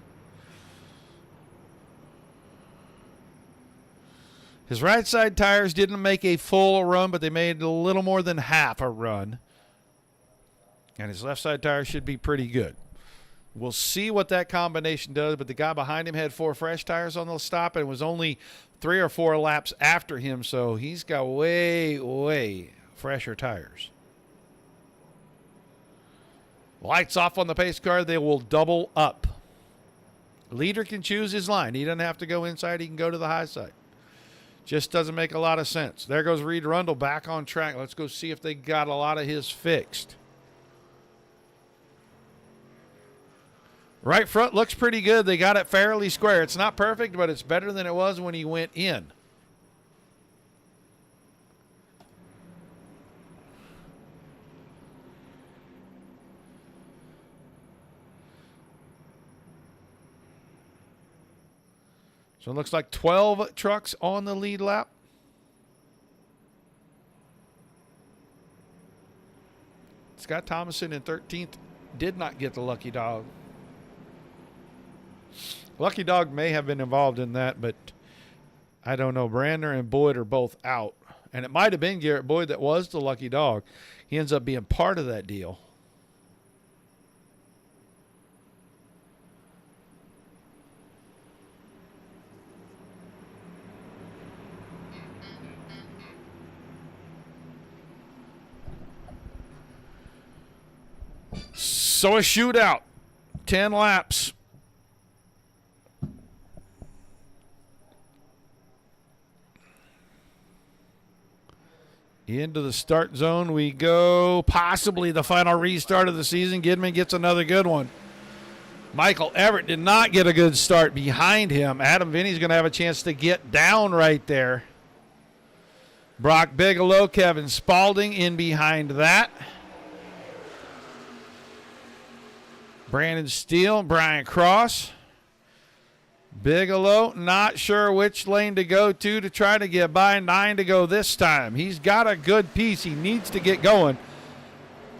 His right side tires didn't make a full run, but they made a little more than half a run. And his left side tire should be pretty good. We'll see what that combination does, but the guy behind him had 4 fresh tires on the stop, and it was only 3 or 4 laps after him, so he's got way, way fresher tires. Lights off on the pace car. They will double up. Leader can choose his line. He doesn't have to go inside. He can go to the high side. Just doesn't make a lot of sense. There goes Reed Rundle back on track. Let's go see if they got a lot of his fixed. Right front looks pretty good. They got it fairly square. It's not perfect, but it's better than it was when he went in. So it looks like 12 trucks on the lead lap. Scott Thomason in 13th did not get the lucky dog. Lucky dog may have been involved in that, but I don't know. Brandner and Boyd are both out. And it might have been Garrett Boyd that was the lucky dog. He ends up being part of that deal. So a shootout, 10 laps. Into the start zone we go. Possibly the final restart of the season. Gidman gets another good one. Michael Everett did not get a good start behind him. Adam Vinny's going to have a chance to get down right there. Brock Bigelow, Kevin Spaulding in behind that. Brandon Steele, Brian Cross. Bigelow, not sure which lane to go to try to get by. 9 to go this time. He's got a good piece. He needs to get going.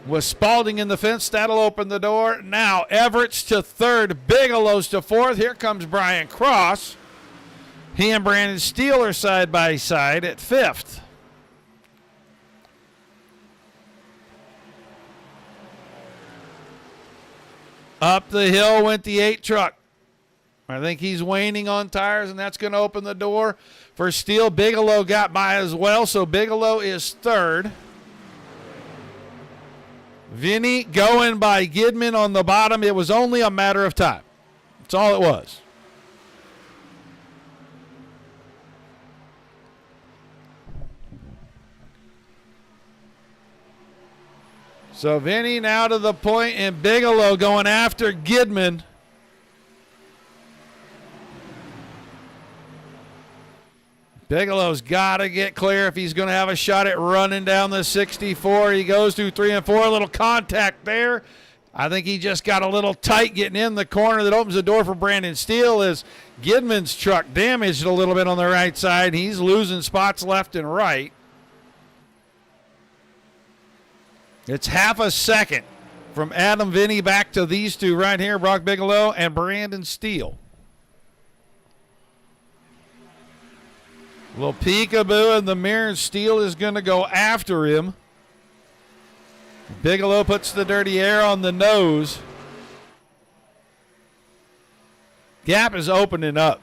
With Spaulding in the fence, that'll open the door. Now Everett's to 3rd, Bigelow's to 4th. Here comes Brian Cross. He and Brandon Steele are side by side at 5th. Up the hill went the 8 truck. I think he's waning on tires, and that's going to open the door for Steele. Bigelow got by as well, so Bigelow is 3rd. Vinny going by Gidman on the bottom. It was only a matter of time. That's all it was. So Vinny now to the point, and Bigelow going after Gidman. Bigelow's got to get clear if he's going to have a shot at running down the 64. He goes through 3 and 4. A little contact there. I think he just got a little tight getting in the corner that opens the door for Brandon Steele as Gidman's truck damaged a little bit on the right side. He's losing spots left and right. It's half a second from Adam Vinny back to these two right here, Brock Bigelow and Brandon Steele. A little peekaboo in the mirror, and Steele is going to go after him. Bigelow puts the dirty air on the nose. Gap is opening up.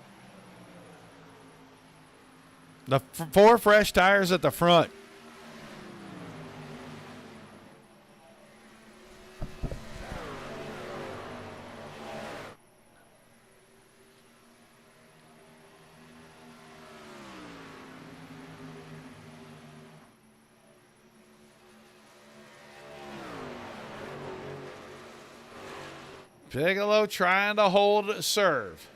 The 4 fresh tires at the front. Bigelow trying to hold serve.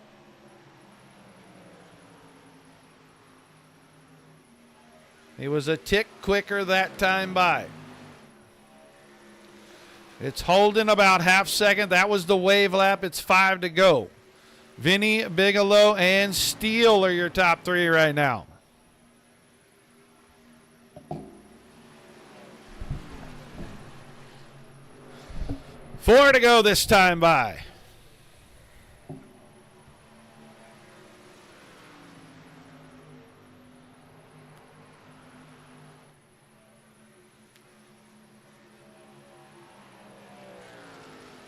He was a tick quicker that time by. It's holding about half second. That was the wave lap. It's 5 to go. Vinny, Bigelow, and Steele are your top 3 right now. Four to go this time by.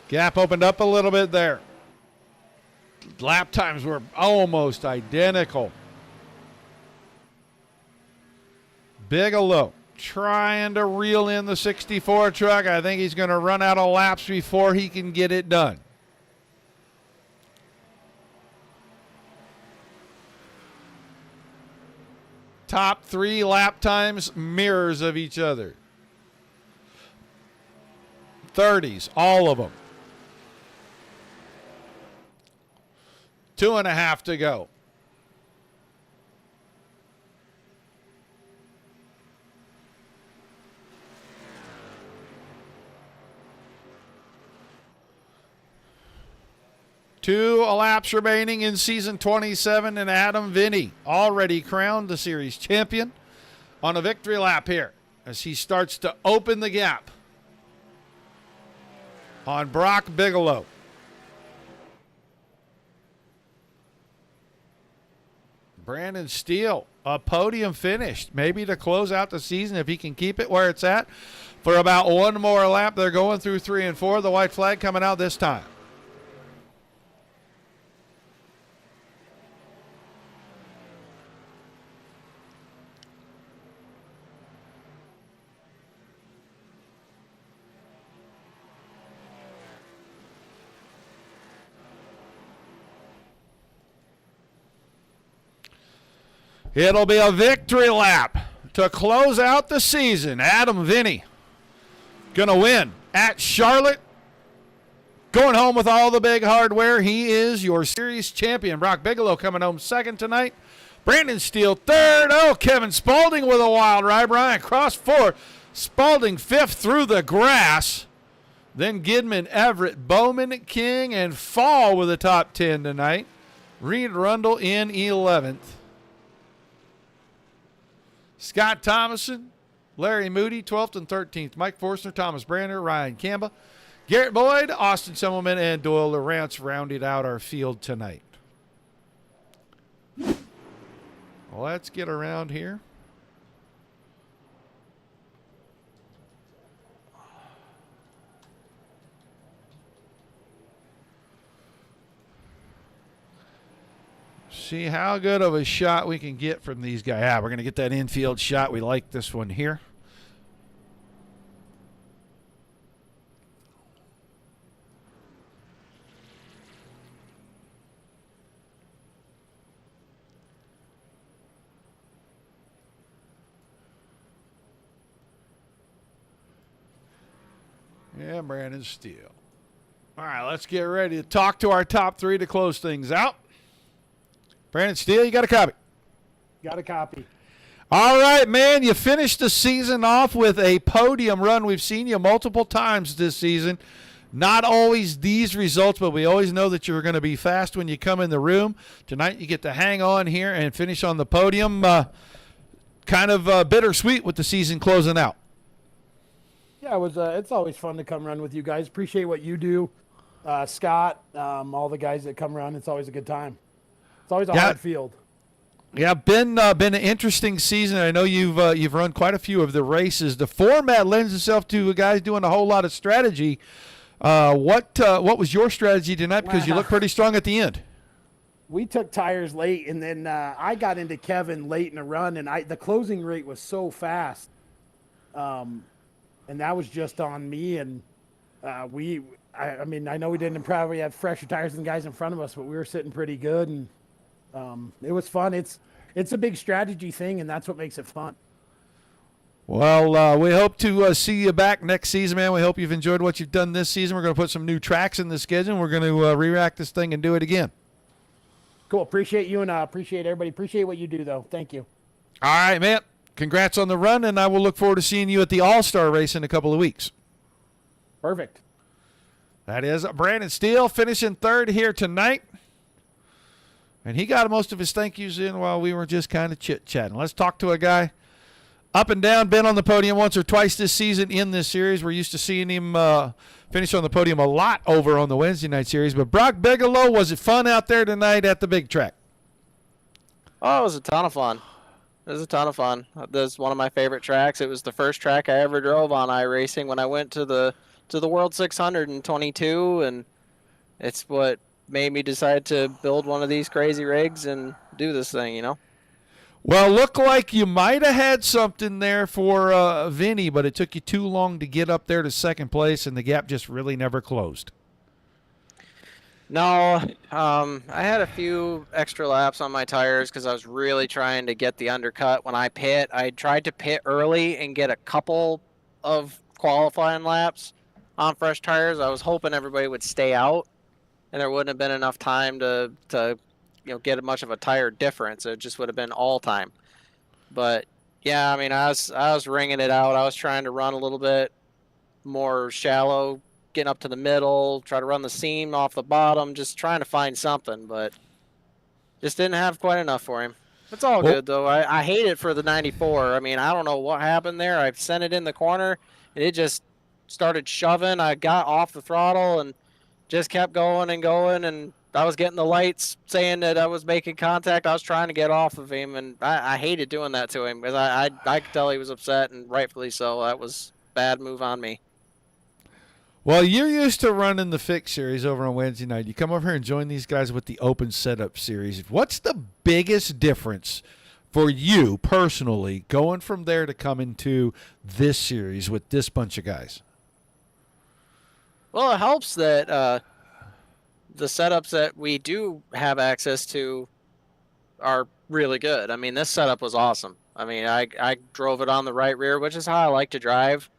Gap opened up a little bit there. Lap times were almost identical. Bigelow trying to reel in the 64 truck. I think he's going to run out of laps before he can get it done. Top 3 lap times, mirrors of each other. 30s, all of them. 2.5 to go. Two laps remaining in season 27, and Adam Vinny already crowned the series champion on a victory lap here as he starts to open the gap on Brock Bigelow. Brandon Steele, a podium finish, maybe to close out the season if he can keep it where it's at for about one more lap. They're going through 3 and 4. The white flag coming out this time. It'll be a victory lap to close out the season. Adam Vinny going to win at Charlotte. Going home with all the big hardware. He is your series champion. Brock Bigelow coming home second tonight. Brandon Steele third. Oh, Kevin Spaulding with a wild ride. Brian Cross fourth. Spaulding fifth through the grass. Then Gidman, Everett, Bowman, King, and Fall with the top 10 tonight. Reed Rundle in 11th. Scott Thomason, Larry Moody, 12th and 13th. Mike Forstner, Thomas Brander, Ryan Kamba, Garrett Boyd, Austin Semmelman, and Doyle Lawrence rounded out our field tonight. Let's get around here. See how good of a shot we can get from these guys. Yeah, we're going to get that infield shot. We like this one here. Yeah, Brandon Steele. All right, let's get ready to talk to our top 3 to close things out. Brandon Steele, you got a copy? Got a copy. All right, man. You finished the season off with a podium run. We've seen you multiple times this season. Not always these results, but we always know that you're going to be fast when you come in the room. Tonight you get to hang on here and finish on the podium. Kind of bittersweet with the season closing out. Yeah, it was. It's always fun to come run with you guys. Appreciate what you do, Scott, all the guys that come around. It's always a good time. It's always a hard field. Yeah, been an interesting season. I know you've run quite a few of the races. The format lends itself to guys doing a whole lot of strategy. What was your strategy tonight? Because you look pretty strong at the end. We took tires late, and then I got into Kevin late in the run, and the closing rate was so fast, and that was just on me. And I mean, I know we didn't probably have fresher tires than the guys in front of us, but we were sitting pretty good, and it was fun. It's a big strategy thing, and that's what makes it fun. Well, we hope to see you back next season, man. We hope you've enjoyed what you've done this season. We're going to put some new tracks in the schedule. We're going to re-rack this thing and do it again. Cool. Appreciate you, and appreciate everybody. Appreciate what you do, though. Thank you. All right, man. Congrats on the run, and I will look forward to seeing you at the All-Star race in a couple of weeks. Perfect. That is Brandon Steele finishing third here tonight. And he got most of his thank yous in while we were just kind of chit-chatting. Let's talk to a guy up and down, been on the podium once or twice this season in this series. We're used to seeing him finish on the podium a lot over on the Wednesday night series. But Brock Bigelow, was it fun out there tonight at the big track? Oh, it was a ton of fun. It was a ton of fun. This is one of my favorite tracks. It was the first track I ever drove on iRacing. When I went to the to the World 600 in 22, and it's what made me decide to build one of these crazy rigs and do this thing, you know? Well, looked like you might have had something there for Vinny, but it took you too long to get up there to second place, and the gap just really never closed. No, I had a few extra laps on my tires because I was really trying to get the undercut when I pit. I tried to pit early and get a couple of qualifying laps on fresh tires. I was hoping everybody would stay out, and there wouldn't have been enough time to get much of a tire difference. It just would have been all time. But yeah, I mean, I was ringing it out. I was trying to run a little bit more shallow, getting up to the middle, try to run the seam off the bottom, just trying to find something, but just didn't have quite enough for him. It's all good, though. I hate it for the 94. I mean, I don't know what happened there. I sent it in the corner, and it just started shoving. I got off the throttle and just kept going, and I was getting the lights saying that I was making contact. I was trying to get off of him, and I hated doing that to him because I could tell he was upset, and rightfully so. That was a bad move on me. Well, you're used to running the Fitzz series over on Wednesday night. You come over here and join these guys with the open setup series. What's the biggest difference for you personally going from there to coming to this series with this bunch of guys? Well, it helps that the setups that we do have access to are really good. I mean, this setup was awesome. I mean, I drove it on the right rear, which is how I like to drive.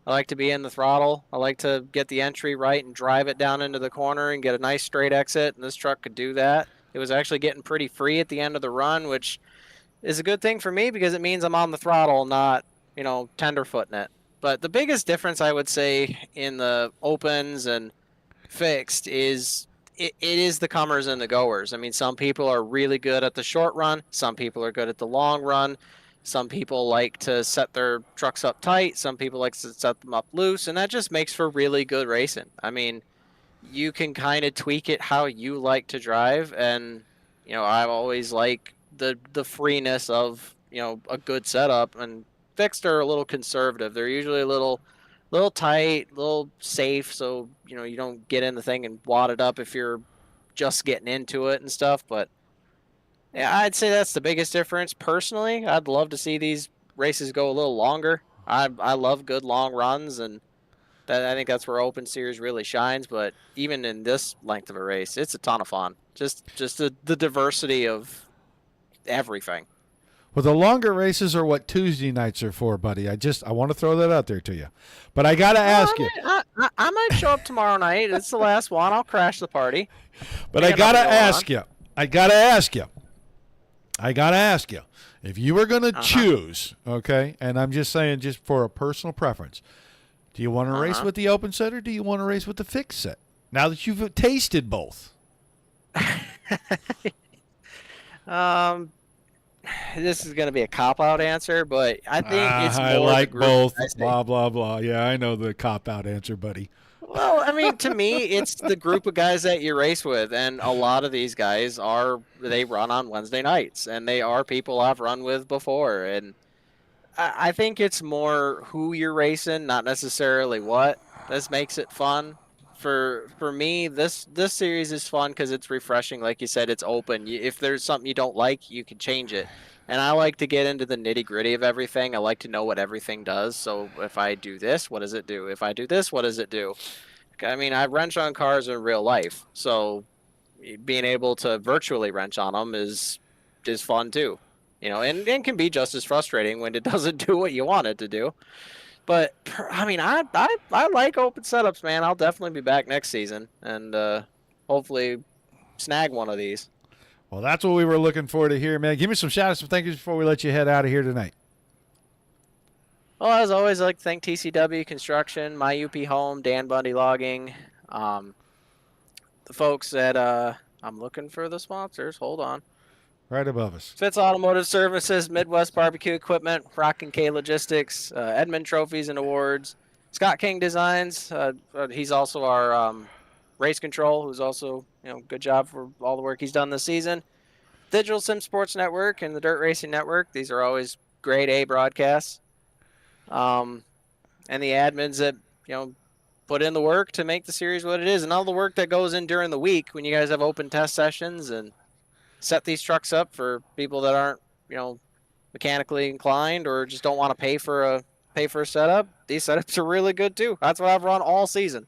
I like to be in the throttle. I like to get the entry right and drive it down into the corner and get a nice straight exit, and this truck could do that. It was actually getting pretty free at the end of the run, which is a good thing for me because it means I'm on the throttle, not, tenderfooting it. But the biggest difference, I would say, in the opens and fixed is it is the comers and the goers. I mean, some people are really good at the short run. Some people are good at the long run. Some people like to set their trucks up tight. Some people like to set them up loose, and that just makes for really good racing. I mean, you can kind of tweak it how you like to drive, and I've always liked the freeness of a good setup. And fixed are a little conservative. They're usually a little tight, a little safe, so you don't get in the thing and wad it up if you're just getting into it and stuff. But yeah, I'd say that's the biggest difference. Personally, I'd love to see these races go a little longer. I love good long runs, and I think that's where Open Series really shines. But even in this length of a race, it's a ton of fun. Just the diversity of everything. Well, the longer races are what Tuesday nights are for, buddy. I want to throw that out there to you. But I got to ask you. I might show up tomorrow night. It's the last one. I'll crash the party. But I got to ask you. If you were going to choose, okay, and I'm just saying just for a personal preference, do you want to race with the open set or do you want to race with the fixed set? Now that you've tasted both. This is going to be a cop-out answer, but I think it's more I like both, guys. blah, blah, blah. Yeah, I know the cop-out answer, buddy. Well, I mean, to me, it's the group of guys that you race with, and a lot of these guys they run on Wednesday nights, and they are people I've run with before, and I think it's more who you're racing, not necessarily what. This makes it fun. For me, this series is fun because it's refreshing. Like you said, it's open. If there's something you don't like, you can change it. And I like to get into the nitty-gritty of everything. I like to know what everything does. So if I do this, what does it do? If I do this, what does it do? I mean, I wrench on cars in real life. So being able to virtually wrench on them is fun too. And can be just as frustrating when it doesn't do what you want it to do. But I mean, I like open setups, man. I'll definitely be back next season and hopefully snag one of these. Well, that's what we were looking for to hear, man. Give me some shout-outs and thank yous before we let you head out of here tonight. Well, as always, I'd like to thank TCW Construction, My UP Home, Dan Bundy Logging, the folks at I'm looking for the sponsors. Hold on. Right above us. Fitzz Automotive Services, Midwest Barbecue Equipment, Rock and K Logistics, Edmund Trophies and Awards, Scott King Designs. He's also our race control, who's also good job for all the work he's done this season. Digital Sim Sports Network and the Dirt Racing Network. These are always grade A broadcasts. And the admins that put in the work to make the series what it is, and all the work that goes in during the week when you guys have open test sessions and set these trucks up for people that aren't, mechanically inclined or just don't want to pay for a setup. These setups are really good too. That's what I've run all season,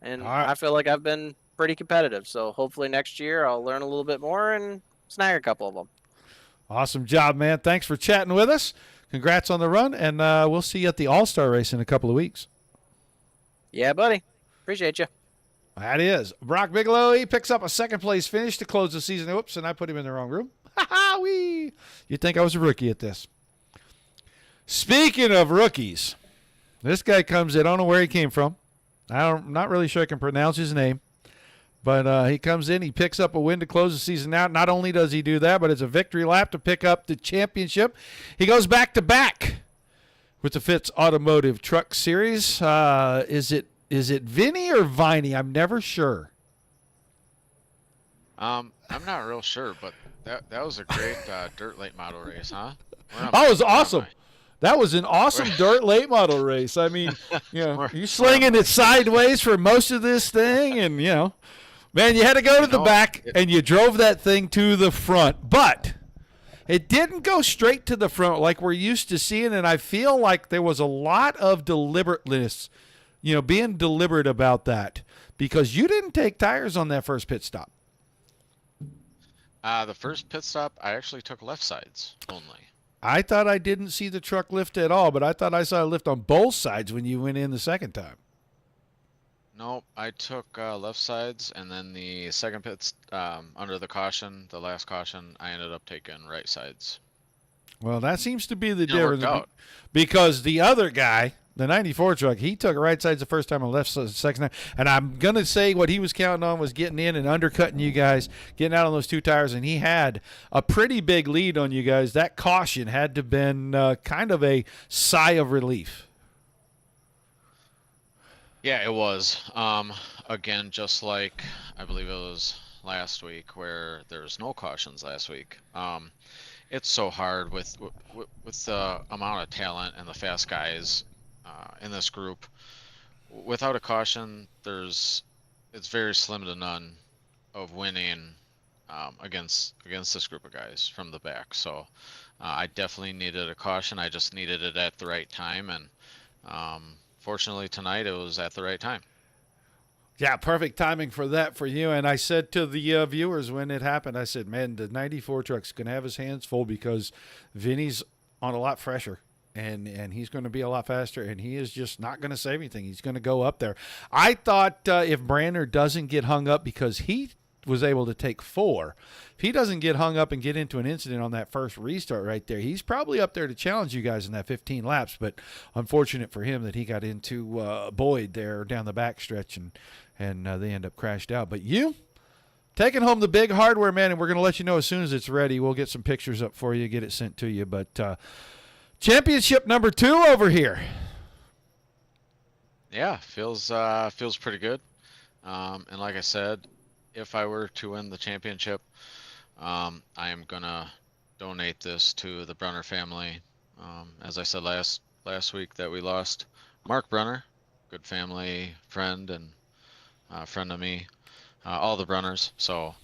and All right. I feel like I've been pretty competitive. So hopefully next year I'll learn a little bit more and snag a couple of them. Awesome job, man. Thanks for chatting with us. Congrats on the run, and we'll see you at the All-Star race in a couple of weeks. Yeah, buddy. Appreciate you. That is. Brock Bigelow, he picks up a second-place finish to close the season. Oops, and I put him in the wrong room. Ha-ha, wee. You'd think I was a rookie at this. Speaking of rookies, this guy comes in. I don't know where he came from. I'm not really sure I can pronounce his name. But he comes in, he picks up a win to close the season out. Not only does he do that, but it's a victory lap to pick up the championship. He goes back-to-back with the Fitzz Automotive Truck Series. Is it Vinny or Viney? I'm never sure. I'm not real sure, but that was a great dirt late model race, huh? That was awesome. That was an awesome dirt late model race. I mean, you slinging it sideways for most of this thing, and man, you had to go to the back, and you drove that thing to the front. But it didn't go straight to the front like we're used to seeing, and I feel like there was a lot of deliberateness, being deliberate about that, because you didn't take tires on that first pit stop. The first pit stop, I actually took left sides only. I thought I didn't see the truck lift at all, but I thought I saw a lift on both sides when you went in the second time. Nope, I took left sides, and then the second pit, under the caution, the last caution, I ended up taking right sides. Well, that seems to be the It worked difference, out. because the other guy, the 94 truck, he took right sides the first time and left the second time. And I'm going to say what he was counting on was getting in and undercutting you guys, getting out on those two tires, and he had a pretty big lead on you guys. That caution had to have been kind of a sigh of relief. Yeah, it was. Again, just like I believe it was last week, where there was no cautions last week. It's so hard with the amount of talent and the fast guys in this group. Without a caution, it's very slim to none of winning against this group of guys from the back. So I definitely needed a caution. I just needed it at the right time, and fortunately tonight it was at the right time. Yeah, perfect timing for that for you. And I said to the viewers when it happened, I said, man, the 94 truck's going to have his hands full because Vinny's on a lot fresher. And he's going to be a lot faster, and he is just not going to save anything. He's going to go up there. I thought if Branner doesn't get hung up because he was able to take 4, if he doesn't get hung up and get into an incident on that first restart right there, he's probably up there to challenge you guys in that 15 laps. But unfortunate for him that he got into Boyd there down the back stretch, and they end up crashed out. But you taking home the big hardware, man, and we're going to let you know as soon as it's ready. We'll get some pictures up for you, get it sent to you. But championship number 2 over here. Yeah, feels pretty good. And like I said, if I were to win the championship, I am gonna donate this to the Brunner family. As I said last week that we lost Mark Brunner, good family friend and friend of me, all the Brunners. So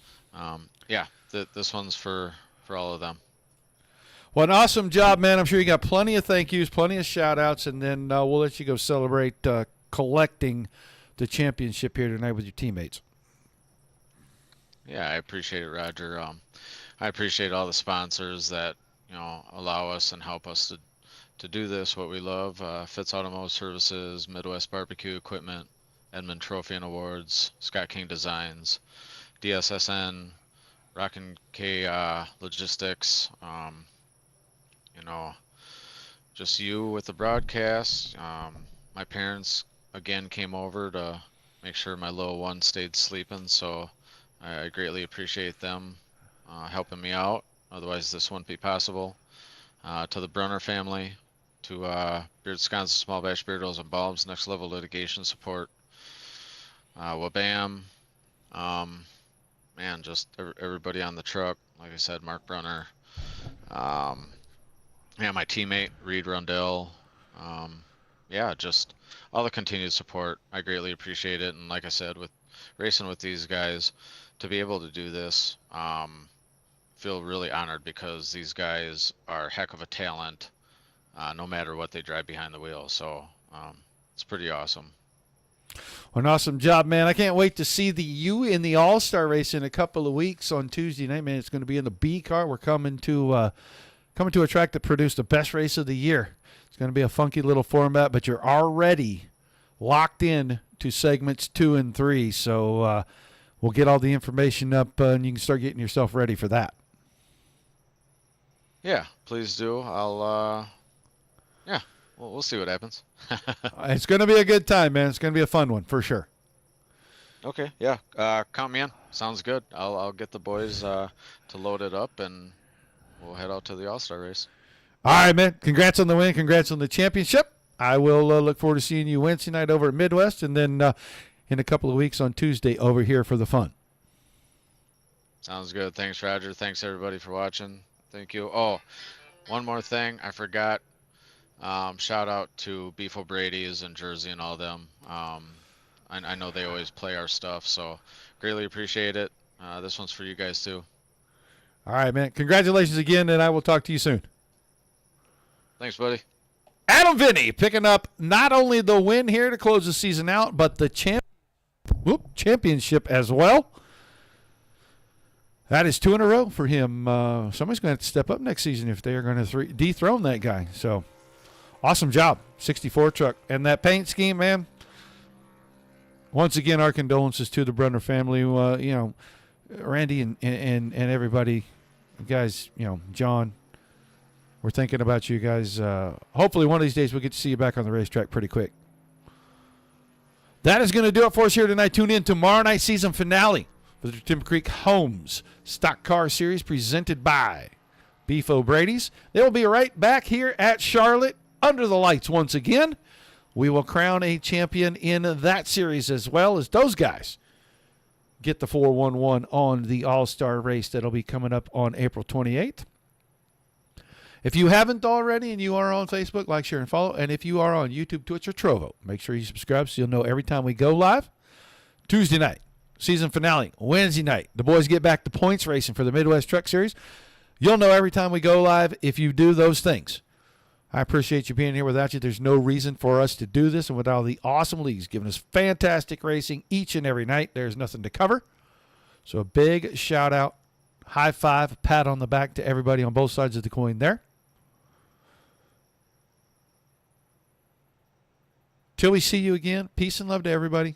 yeah, this one's for all of them. Well, an awesome job, man. I'm sure you got plenty of thank yous, plenty of shout-outs, and then we'll let you go celebrate collecting the championship here tonight with your teammates. Yeah, I appreciate it, Roger. I appreciate all the sponsors that allow us and help us to do this, what we love. Fitzz Automotive Services, Midwest Barbecue Equipment, Edmund Trophy and Awards, Scott King Designs, DSSN, Rockin' K Logistics. Just you with the broadcast. My parents again came over to make sure my little one stayed sleeping, so I greatly appreciate them helping me out. Otherwise this wouldn't be possible. To the Brunner family, to Beard Wisconsin Small Batch Beard Oils and Bulbs, Next Level Litigation Support, Wabam, man, just everybody on the truck. Like I said, Mark Brunner, yeah, my teammate Reed Rundell, yeah, just all the continued support. I greatly appreciate it. And like I said, with racing with these guys, to be able to do this, feel really honored because these guys are a heck of a talent, no matter what they drive behind the wheel. So it's pretty awesome. An awesome job, man. I can't wait to see you in the All-Star race in a couple of weeks on Tuesday night, man. It's going to be in the B car. We're coming to a track that produced the best race of the year. It's going to be a funky little format, but you're already locked in to segments 2 and 3. So we'll get all the information up, and you can start getting yourself ready for that. Yeah, please do. We'll see what happens. It's going to be a good time, man. It's going to be a fun one for sure. Okay, yeah. Count me in. Sounds good. I'll get the boys to load it up, and we'll head out to the All-Star race. All right, man. Congrats on the win. Congrats on the championship. I will look forward to seeing you Wednesday night over at Midwest, and then in a couple of weeks on Tuesday over here for the fun. Sounds good. Thanks, Roger. Thanks, everybody, for watching. Thank you. Oh, one more thing. I forgot. Shout out to Beef O'Brady's and Jersey and all them. I know they always play our stuff, so greatly appreciate it. This one's for you guys, too. All right, man. Congratulations again, and I will talk to you soon. Thanks, buddy. Adam Vinny picking up not only the win here to close the season out, but the championship as well. That is 2 in a row for him. Somebody's going to have to step up next season if they are going to dethrone that guy. So, awesome job, 64 truck. And that paint scheme, man, once again, our condolences to the Brunner family. Randy and everybody, guys, John, we're thinking about you guys. Hopefully one of these days we'll get to see you back on the racetrack pretty quick. That is going to do it for us here tonight. Tune in tomorrow night season finale for the Timber Creek Homes Stock Car Series presented by Beef O'Brady's. They will be right back here at Charlotte under the lights once again. We will crown a champion in that series as well as those guys get the 411 on the All-Star race that'll be coming up on April 28th. If you haven't already and you are on Facebook, like, share, and follow. And if you are on YouTube, Twitch, or Trovo, make sure you subscribe so you'll know every time we go live. Tuesday night, season finale. Wednesday night, the boys get back to points racing for the Midwest Truck Series. You'll know every time we go live if you do those things. I appreciate you being here. Without you, there's no reason for us to do this. And with all the awesome leagues giving us fantastic racing each and every night, there's nothing to cover. So a big shout out, high five, pat on the back to everybody on both sides of the coin there. Till we see you again, peace and love to everybody.